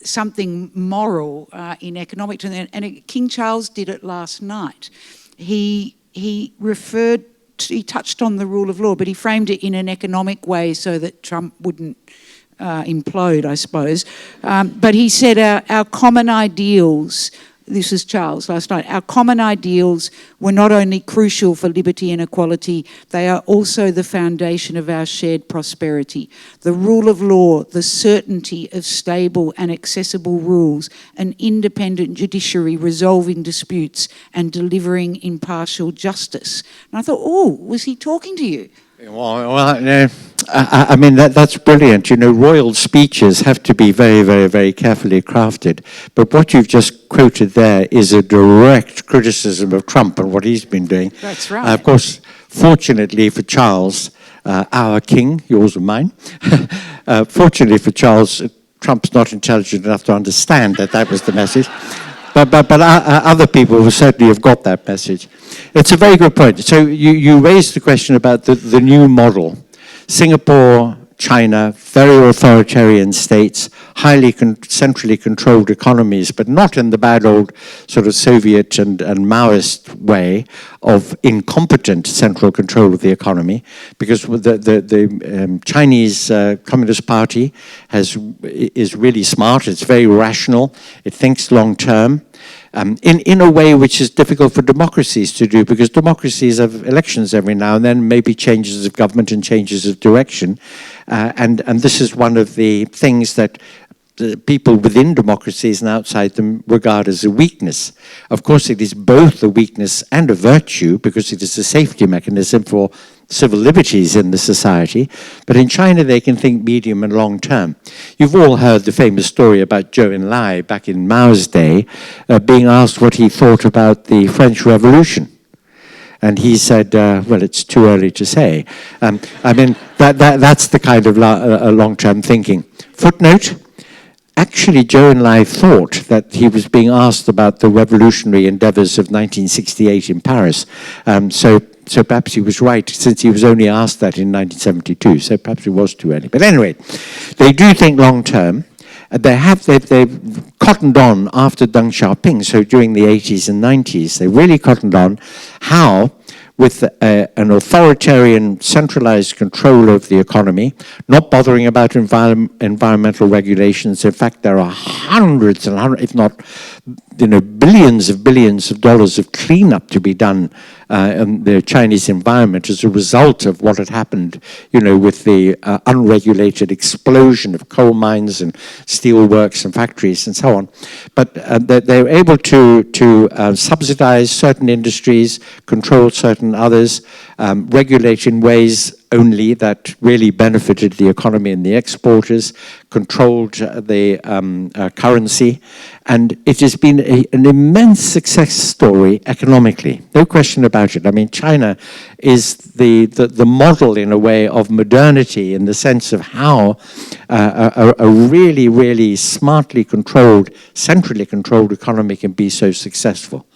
something moral in economic terms. And King Charles did it last night. He touched on the rule of law, but he framed it in an economic way so that Trump wouldn't implode, I suppose. But he said our common ideals, this was Charles last night, our common ideals were not only crucial for liberty and equality, they are also the foundation of our shared prosperity. The rule of law, the certainty of stable and accessible rules, an independent judiciary resolving disputes and delivering impartial justice. And I thought, was he talking to you? Well, I mean, that's brilliant. Royal speeches have to be very, very, very carefully crafted. But what you've just quoted there is a direct criticism of Trump and what he's been doing. That's right. Of course, fortunately for Charles, our king, yours and mine, fortunately for Charles, Trump's not intelligent enough to understand that was the message. But other people will certainly have got that message. It's a very good point. So you raised the question about the new model. Singapore, China, very authoritarian states, highly centrally controlled economies, but not in the bad old sort of Soviet and Maoist way of incompetent central control of the economy, because the Chinese Communist Party is really smart, it's very rational, it thinks long term, in a way which is difficult for democracies to do, because democracies have elections every now and then, maybe changes of government and changes of direction, and this is one of the things that people within democracies and outside them regard as a weakness. Of course, it is both a weakness and a virtue, because it is a safety mechanism for civil liberties in the society. But in China, they can think medium and long term. You've all heard the famous story about Zhou Enlai back in Mao's day, being asked what he thought about the French Revolution. And he said, well, it's too early to say. I mean, that's the kind of long-term thinking. Footnote, actually, Zhou Enlai thought that he was being asked about the revolutionary endeavors of 1968 in Paris. So perhaps he was right, since he was only asked that in 1972. So perhaps it was too early. But anyway, they do think long-term. They've cottoned on after Deng Xiaoping, so during the 80s and 90s, they really cottoned on how, with an authoritarian centralized control of the economy, not bothering about environmental regulations. In fact, there are hundreds and hundreds, if not billions of dollars of cleanup to be done in the Chinese environment as a result of what had happened, with the unregulated explosion of coal mines and steel works and factories and so on. But they were able to subsidize certain industries, control certain others, regulate in ways only that really benefited the economy and the exporters, controlled the currency, and it has been an immense success story economically, no question about it. I mean, China is the model in a way of modernity, in the sense of how a really, really smartly controlled, centrally controlled economy can be so successful,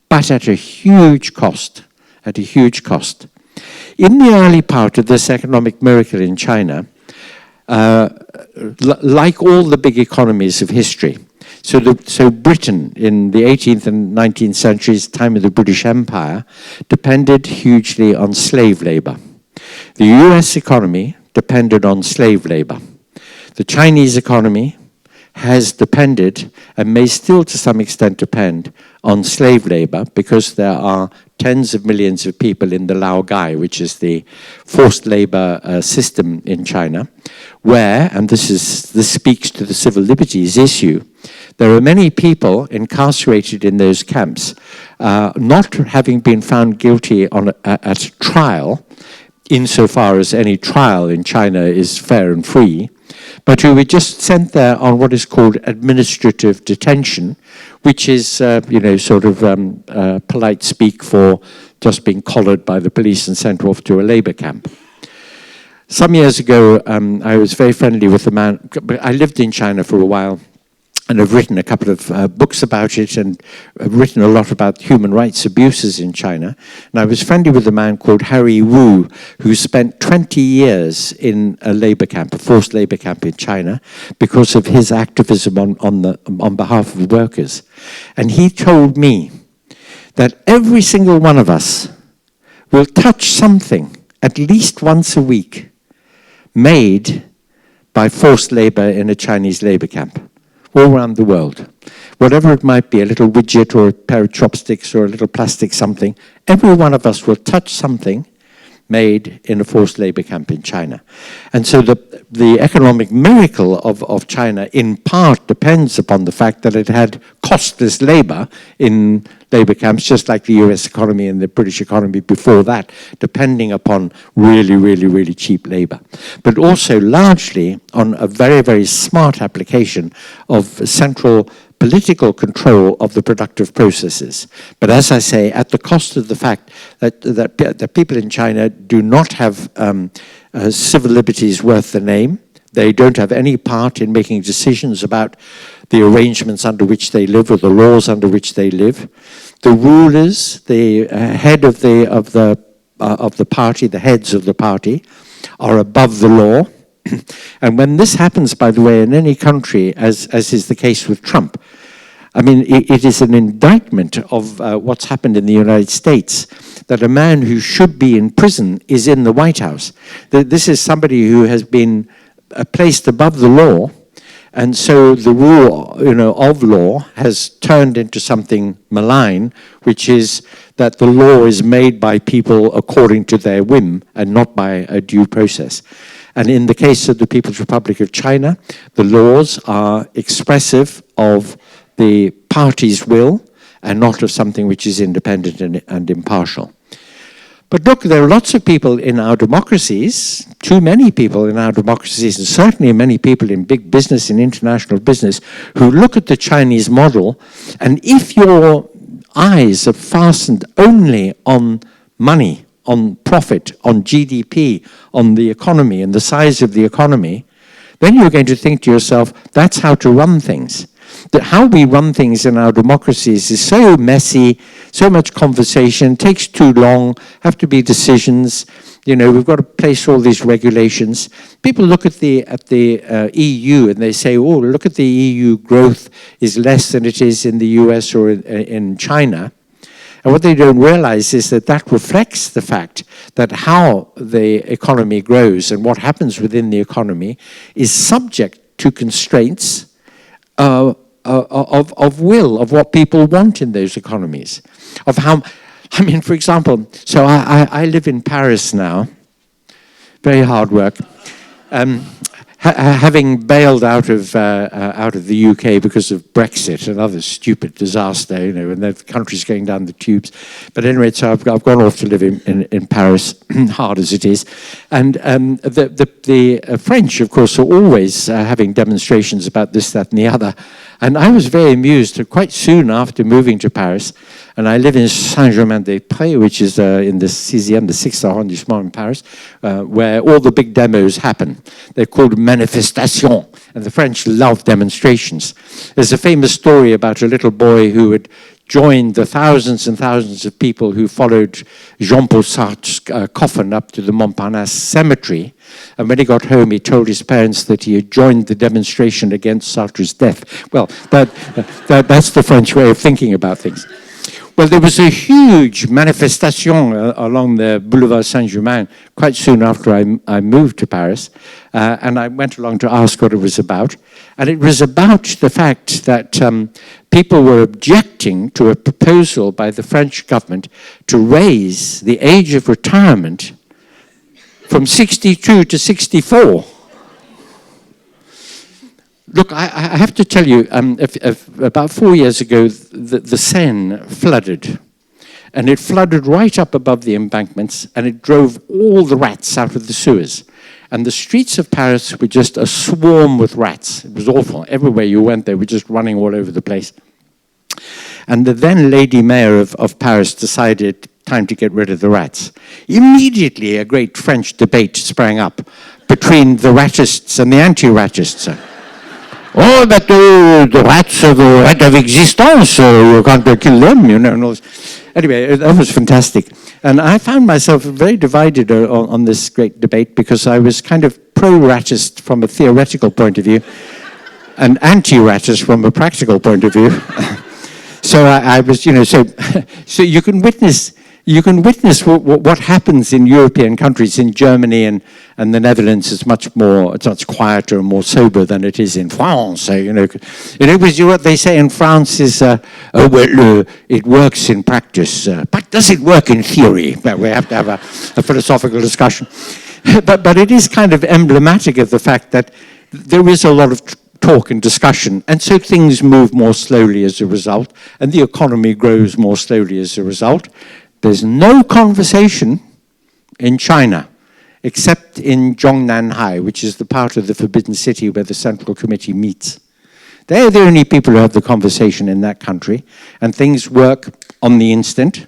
but at a huge cost, In the early part of this economic miracle in China, like all the big economies of history. So Britain in the 18th and 19th centuries, time of the British Empire, depended hugely on slave labor. The US economy depended on slave labor. The Chinese economy has depended, and may still to some extent depend, on slave labor, because there are tens of millions of people in the Laogai, which is the forced labor system in China, where, and this speaks to the civil liberties issue, there are many people incarcerated in those camps, not having been found guilty at trial, insofar as any trial in China is fair and free, but who were just sent there on what is called administrative detention, which is, sort of polite speak for just being collared by the police and sent off to a labor camp. Some years ago, I was very friendly with a man. I lived in China for a while, and I've written a couple of books about it, and I've written a lot about human rights abuses in China. And I was friendly with a man called Harry Wu, who spent 20 years in a labor camp, a forced labor camp in China, because of his activism on behalf of workers. And he told me that every single one of us will touch something at least once a week made by forced labor in a Chinese labor camp, all around the world. Whatever it might be, a little widget or a pair of chopsticks or a little plastic something, every one of us will touch something made in a forced labor camp in China. And so the economic miracle of China in part depends upon the fact that it had costless labor in labor camps, just like the US economy and the British economy before that, depending upon really, really, really cheap labor. But also largely on a very, very smart application of central political control of the productive processes. But as I say, at the cost of the fact that people in China do not have civil liberties worth the name. They don't have any part in making decisions about the arrangements under which they live or the laws under which they live. The rulers, the head of the party, the heads of the party, are above the law. And when this happens, by the way, in any country, as is the case with Trump, I mean, it is an indictment of what's happened in the United States, that a man who should be in prison is in the White House. This is somebody who has been placed above the law, and so the rule, of law has turned into something malign, which is that the law is made by people according to their whim and not by a due process. And in the case of the People's Republic of China, the laws are expressive of the party's will and not of something which is independent and impartial. But look, there are lots of people in our democracies, too many people in our democracies, and certainly many people in big business and international business, who look at the Chinese model, and if your eyes are fastened only on money, on profit, on GDP, on the economy and the size of the economy, then you're going to think to yourself, that's how to run things. That how we run things in our democracies is so messy, so much conversation, takes too long, have to be decisions. We've got to place all these regulations. People look at the EU and they say, oh, look at the EU growth is less than it is in the US or in China. And what they don't realize is that reflects the fact that how the economy grows and what happens within the economy is subject to constraints of will, of what people want in those economies. For example, so I live in Paris now, very hard work. Having bailed out of the UK because of Brexit, another stupid disaster, and the country's going down the tubes. But anyway, so I've gone off to live in Paris, hard as it is. And the French, of course, are always having demonstrations about this, that, and the other. And I was very amused quite soon after moving to Paris, and I live in Saint-Germain-des-Prés, which is in the 6th arrondissement in Paris, where all the big demos happen. They're called manifestations, and the French love demonstrations. There's a famous story about a little boy who had joined the thousands and thousands of people who followed Jean-Paul Sartre's coffin up to the Montparnasse cemetery. And when he got home, he told his parents that he had joined the demonstration against Sartre's death. Well, that's the French way of thinking about things. Well, there was a huge manifestation along the Boulevard Saint-Germain quite soon after I moved to Paris, and I went along to ask what it was about. And it was about the fact that people were objecting to a proposal by the French government to raise the age of retirement from 62 to 64. Look, I have to tell you, about 4 years ago, the Seine flooded. And it flooded right up above the embankments, and it drove all the rats out of the sewers. And the streets of Paris were just a swarm with rats. It was awful. Everywhere you went, they were just running all over the place. And the then Lady Mayor of Paris decided time to get rid of the rats. Immediately, a great French debate sprang up between the ratists and the anti-ratists. Oh, but the rats are the right of existence, you can't kill them, you know. Anyway, that was fantastic. And I found myself very divided on this great debate because I was kind of pro-ratist from a theoretical point of view and anti-ratist from a practical point of view. So I was, you know, so you can witness what happens in European countries. In Germany and the Netherlands, it's much quieter and more sober than it is in France. So, you know, what they say in France is, it works in practice, but does it work in theory? Well, we have to have a philosophical discussion. but it is kind of emblematic of the fact that there is a lot of talk and discussion, and so things move more slowly as a result, and the economy grows more slowly as a result. There's no conversation in China, except in Zhongnanhai, which is the part of the Forbidden City where the Central Committee meets. They're the only people who have the conversation in that country, and things work on the instant.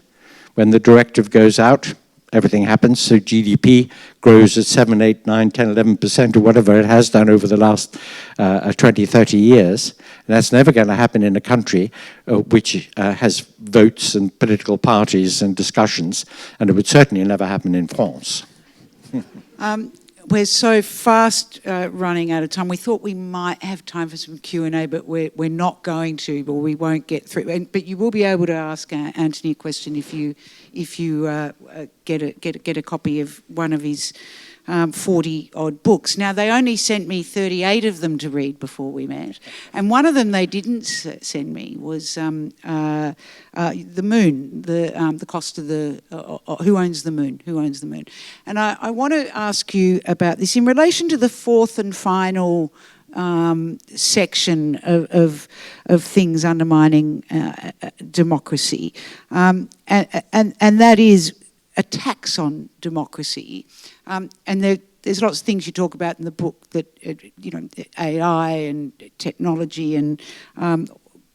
When the directive goes out, everything happens, so GDP grows at 7, 8, 9, 10, 11%, or whatever it has done over the last 20, 30 years. And that's never going to happen in a country which has votes and political parties and discussions, and it would certainly never happen in France. We're so fast running out of time. We thought we might have time for some Q&A, but we're not going to, or we won't get through. But you will be able to ask Anthony a question if you get a copy of one of his 40-odd books. Now, they only sent me 38 of them to read before we met. And one of them they didn't send me was the moon, the cost of the... who owns the moon? Who owns the moon? And I want to ask you about this in relation to the fourth and final section of things undermining democracy. And that is attacks on democracy. And there's lots of things you talk about in the book that, you know, AI and technology and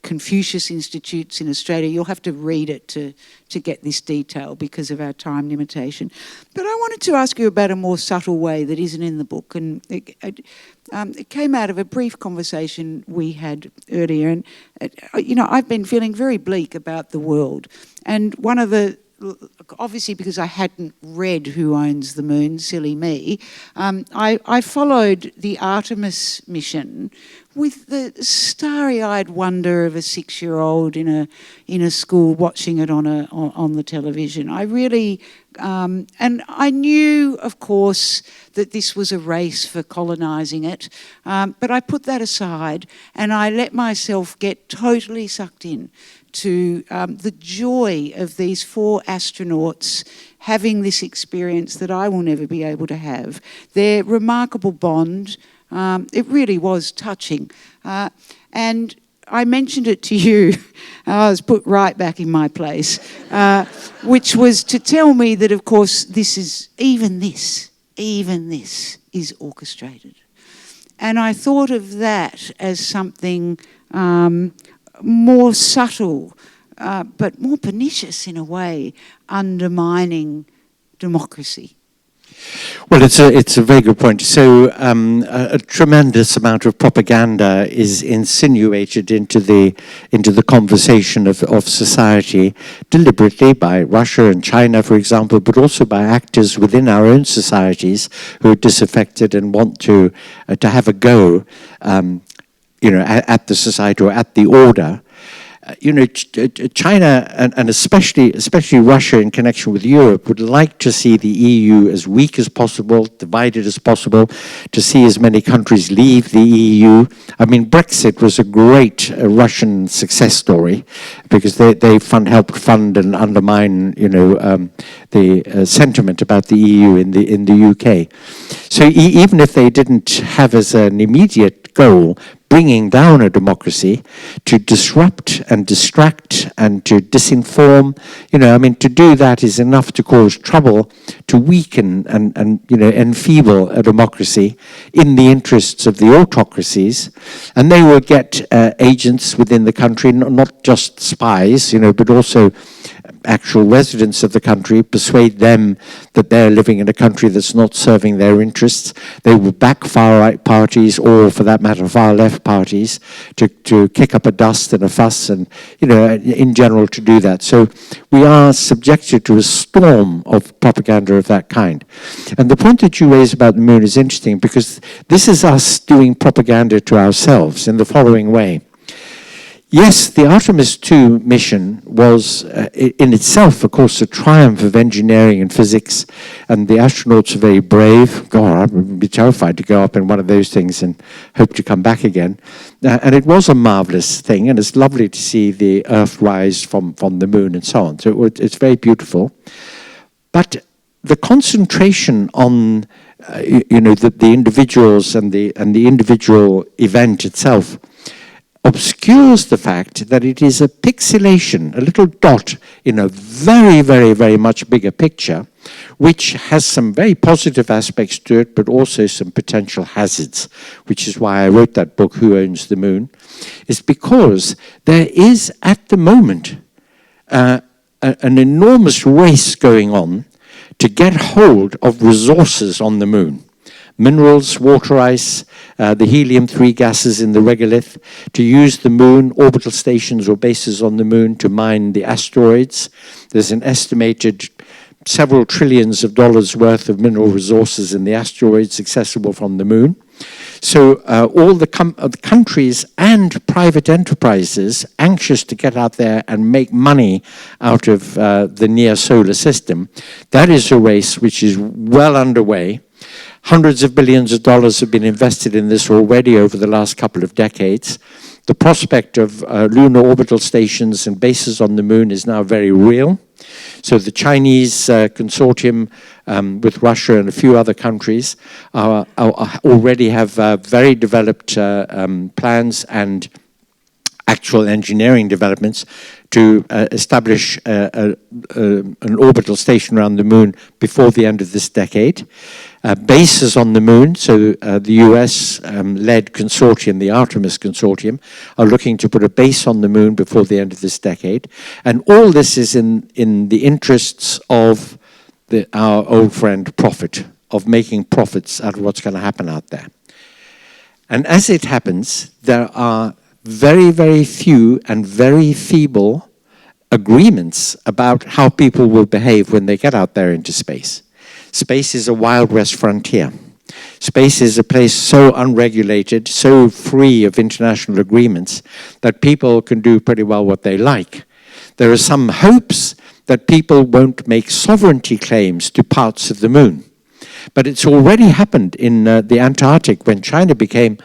Confucius Institutes in Australia. You'll have to read it to get this detail because of our time limitation. But I wanted to ask you about a more subtle way that isn't in the book. And it came out of a brief conversation we had earlier. And, you know, I've been feeling very bleak about the world. And one of the... Obviously, because I hadn't read Who Owns the Moon, silly me, I followed the Artemis mission with the starry-eyed wonder of a 6-year-old in a school watching it on the television. I really, and I knew, of course, that this was a race for colonising it, but I put that aside and I let myself get totally sucked in to the joy of these 4 astronauts having this experience that I will never be able to have. Their remarkable bond, it really was touching. And I mentioned it to you, I was put right back in my place, which was to tell me that, of course, this is, even this is orchestrated. And I thought of that as something more subtle, but more pernicious in a way, undermining democracy. Well, it's a very good point. So a tremendous amount of propaganda is insinuated into the conversation of society deliberately by Russia and China, for example, but also by actors within our own societies who are disaffected and want to have a go, at the society or at the order. China and especially Russia in connection with Europe would like to see the EU as weak as possible, divided as possible, to see as many countries leave the EU. I mean, Brexit was a great Russian success story because they helped fund and undermine, the sentiment about the EU in the UK. So even if they didn't have as an immediate goal bringing down a democracy, to disrupt and distract and to disinform, to do that is enough to cause trouble, to weaken and enfeeble a democracy in the interests of the autocracies. And they will get agents within the country, not just spies, but also actual residents of the country, persuade them that they're living in a country that's not serving their interests. They will back far-right parties, or for that matter, far-left parties, to kick up a dust and a fuss and, in general to do that. So we are subjected to a storm of propaganda of that kind. And the point that you raise about the moon is interesting because this is us doing propaganda to ourselves in the following way. Yes, the Artemis II mission was in itself, of course, a triumph of engineering and physics, and the astronauts are very brave. God, I would be terrified to go up in one of those things and hope to come back again. And it was a marvelous thing, and it's lovely to see the Earth rise from the moon and so on. So it's very beautiful. But the concentration on, the individuals and the individual event itself obscures the fact that it is a pixelation, a little dot in a very, very, very much bigger picture, which has some very positive aspects to it, but also some potential hazards, which is why I wrote that book, Who Owns the Moon? Is because there is, at the moment, an enormous race going on to get hold of resources on the moon. Minerals, water ice, the helium-3 gases in the regolith, to use the moon, orbital stations or bases on the moon to mine the asteroids. There's an estimated several trillions of dollars worth of mineral resources in the asteroids accessible from the moon. So all the countries and private enterprises anxious to get out there and make money out of the near solar system, that is a race which is well underway. Hundreds of billions of dollars have been invested in this already over the last couple of decades. The prospect of lunar orbital stations and bases on the moon is now very real. So the Chinese consortium with Russia and a few other countries already have very developed plans and actual engineering developments to establish an orbital station around the moon before the end of this decade. Bases on the moon, so the US-led consortium, the Artemis consortium, are looking to put a base on the moon before the end of this decade. And all this is in the interests of our old friend profit, of making profits out of what's going to happen out there. And as it happens, there are very, very few and very feeble agreements about how people will behave when they get out there into space. Space is a Wild West frontier. Space is a place so unregulated, so free of international agreements, that people can do pretty well what they like. There are some hopes that people won't make sovereignty claims to parts of the moon. But it's already happened in the Antarctic when China became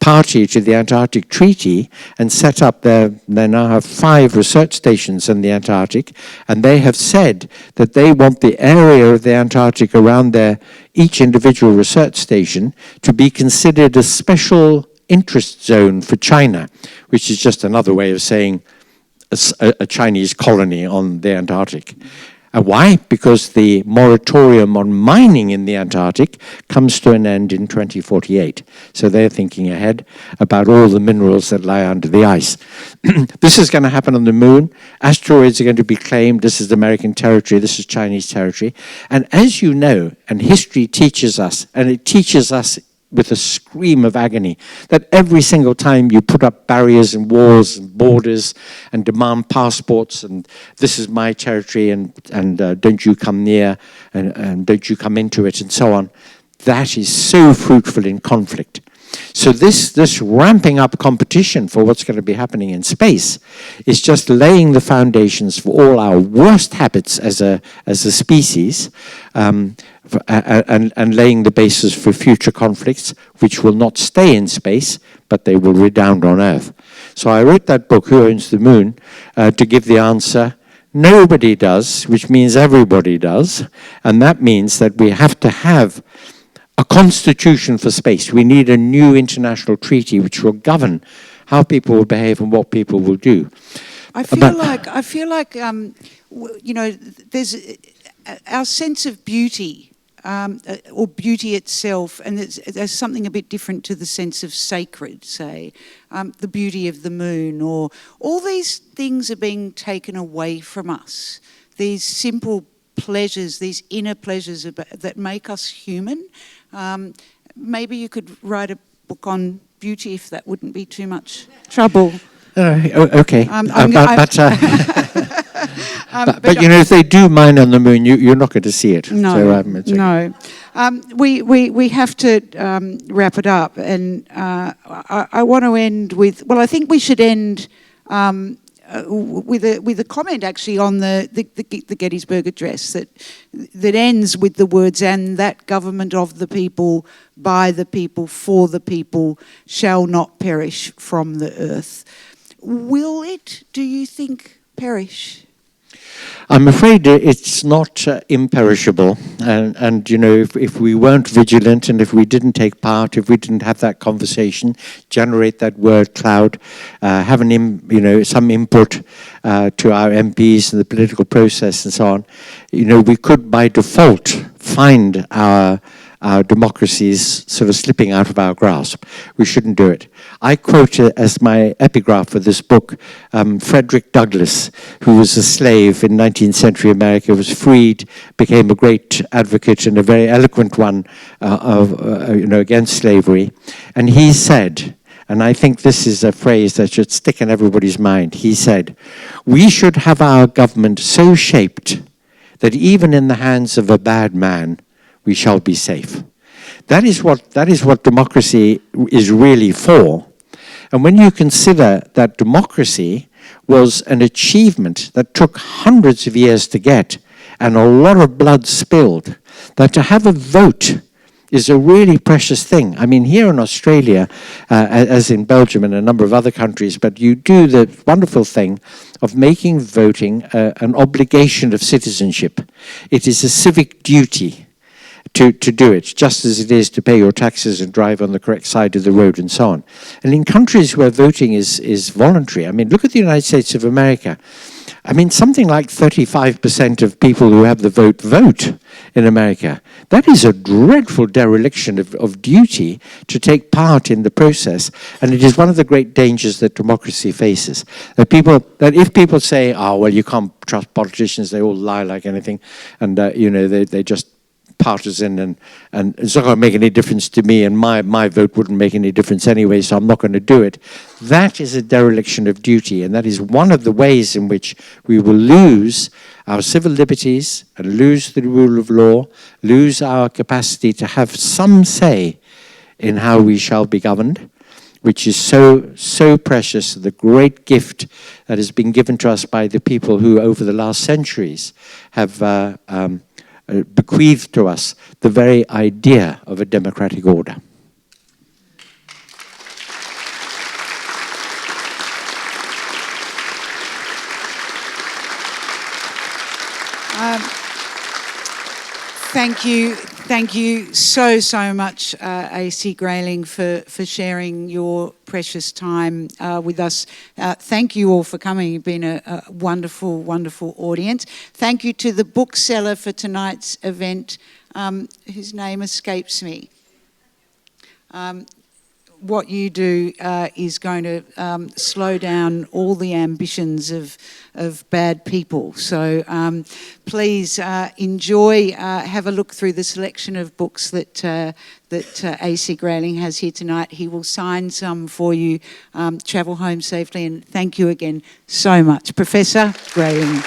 party to the Antarctic Treaty and set up they now have 5 research stations in the Antarctic, and they have said that they want the area of the Antarctic around each individual research station to be considered a special interest zone for China, which is just another way of saying a Chinese colony on the Antarctic. Why? Because the moratorium on mining in the Antarctic comes to an end in 2048. So they're thinking ahead about all the minerals that lie under the ice. This is going to happen on the moon. Asteroids are going to be claimed. This is American territory. This is Chinese territory. And as you know, and history teaches us, and it teaches us with a scream of agony, that every single time you put up barriers and walls and borders and demand passports and this is my territory and don't you come near and don't you come into it and so on, that is so fruitful in conflict. So this ramping up competition for what's going to be happening in space is just laying the foundations for all our worst habits as a species, and laying the basis for future conflicts, which will not stay in space, but they will redound on Earth. So I wrote that book, Who Owns the Moon, to give the answer. Nobody does, which means everybody does, and that means that we have to have a constitution for space. We need a new international treaty which will govern how people will behave and what people will do. I feel like you know, there's our sense of beauty, or beauty itself, and there's something a bit different to the sense of sacred, say, the beauty of the moon, or all these things are being taken away from us. These simple pleasures, these inner pleasures that make us human. Maybe you could write a book on beauty if that wouldn't be too much trouble. Okay. But you know, if they do mine on the moon, you're not going to see it. No, so, okay. no. We have to wrap it up, and I want to end with. Well, I think we should end with a comment actually on the Gettysburg Address that ends with the words, "And that government of the people, by the people, for the people, shall not perish from the earth." Will it, do you think, perish? I'm afraid it's not imperishable, and you know, if we weren't vigilant and if we didn't take part, if we didn't have that conversation, generate that word cloud, have some input to our MPs and the political process and so on, you know, we could by default find our democracies sort of slipping out of our grasp. We shouldn't do it. I quote as my epigraph for this book, Frederick Douglass, who was a slave in 19th century America, was freed, became a great advocate and a very eloquent one against slavery. And he said, and I think this is a phrase that should stick in everybody's mind, he said, "We should have our government so shaped that even in the hands of a bad man, we shall be safe." That is what democracy is really for. And when you consider that democracy was an achievement that took hundreds of years to get and a lot of blood spilled, that to have a vote is a really precious thing. I mean, here in Australia, as in Belgium and a number of other countries, but you do the wonderful thing of making voting an obligation of citizenship. It is a civic duty to do it, just as it is to pay your taxes and drive on the correct side of the road and so on. And in countries where voting is voluntary, I mean, look at the United States of America. I mean, something like 35% of people who have the vote in America. That is a dreadful dereliction of duty to take part in the process, and it is one of the great dangers that democracy faces. That if people say, "Oh, well, you can't trust politicians; they all lie like anything," and they just partisan and it's not going to make any difference to me, and my vote wouldn't make any difference anyway, so I'm not going to do it. That is a dereliction of duty, and that is one of the ways in which we will lose our civil liberties and lose the rule of law, lose our capacity to have some say in how we shall be governed, which is so precious, the great gift that has been given to us by the people who over the last centuries have bequeathed to us the very idea of a democratic order. Thank you so much, AC Grayling, for sharing your precious time with us. Thank you all for coming. You've been a wonderful audience. Thank you to the bookseller for tonight's event, whose name escapes me. What you do is going to slow down all the ambitions of bad people. So please enjoy, have a look through the selection of books that AC Grayling has here tonight. He will sign some for you. Travel home safely, and thank you again so much. Professor Grayling.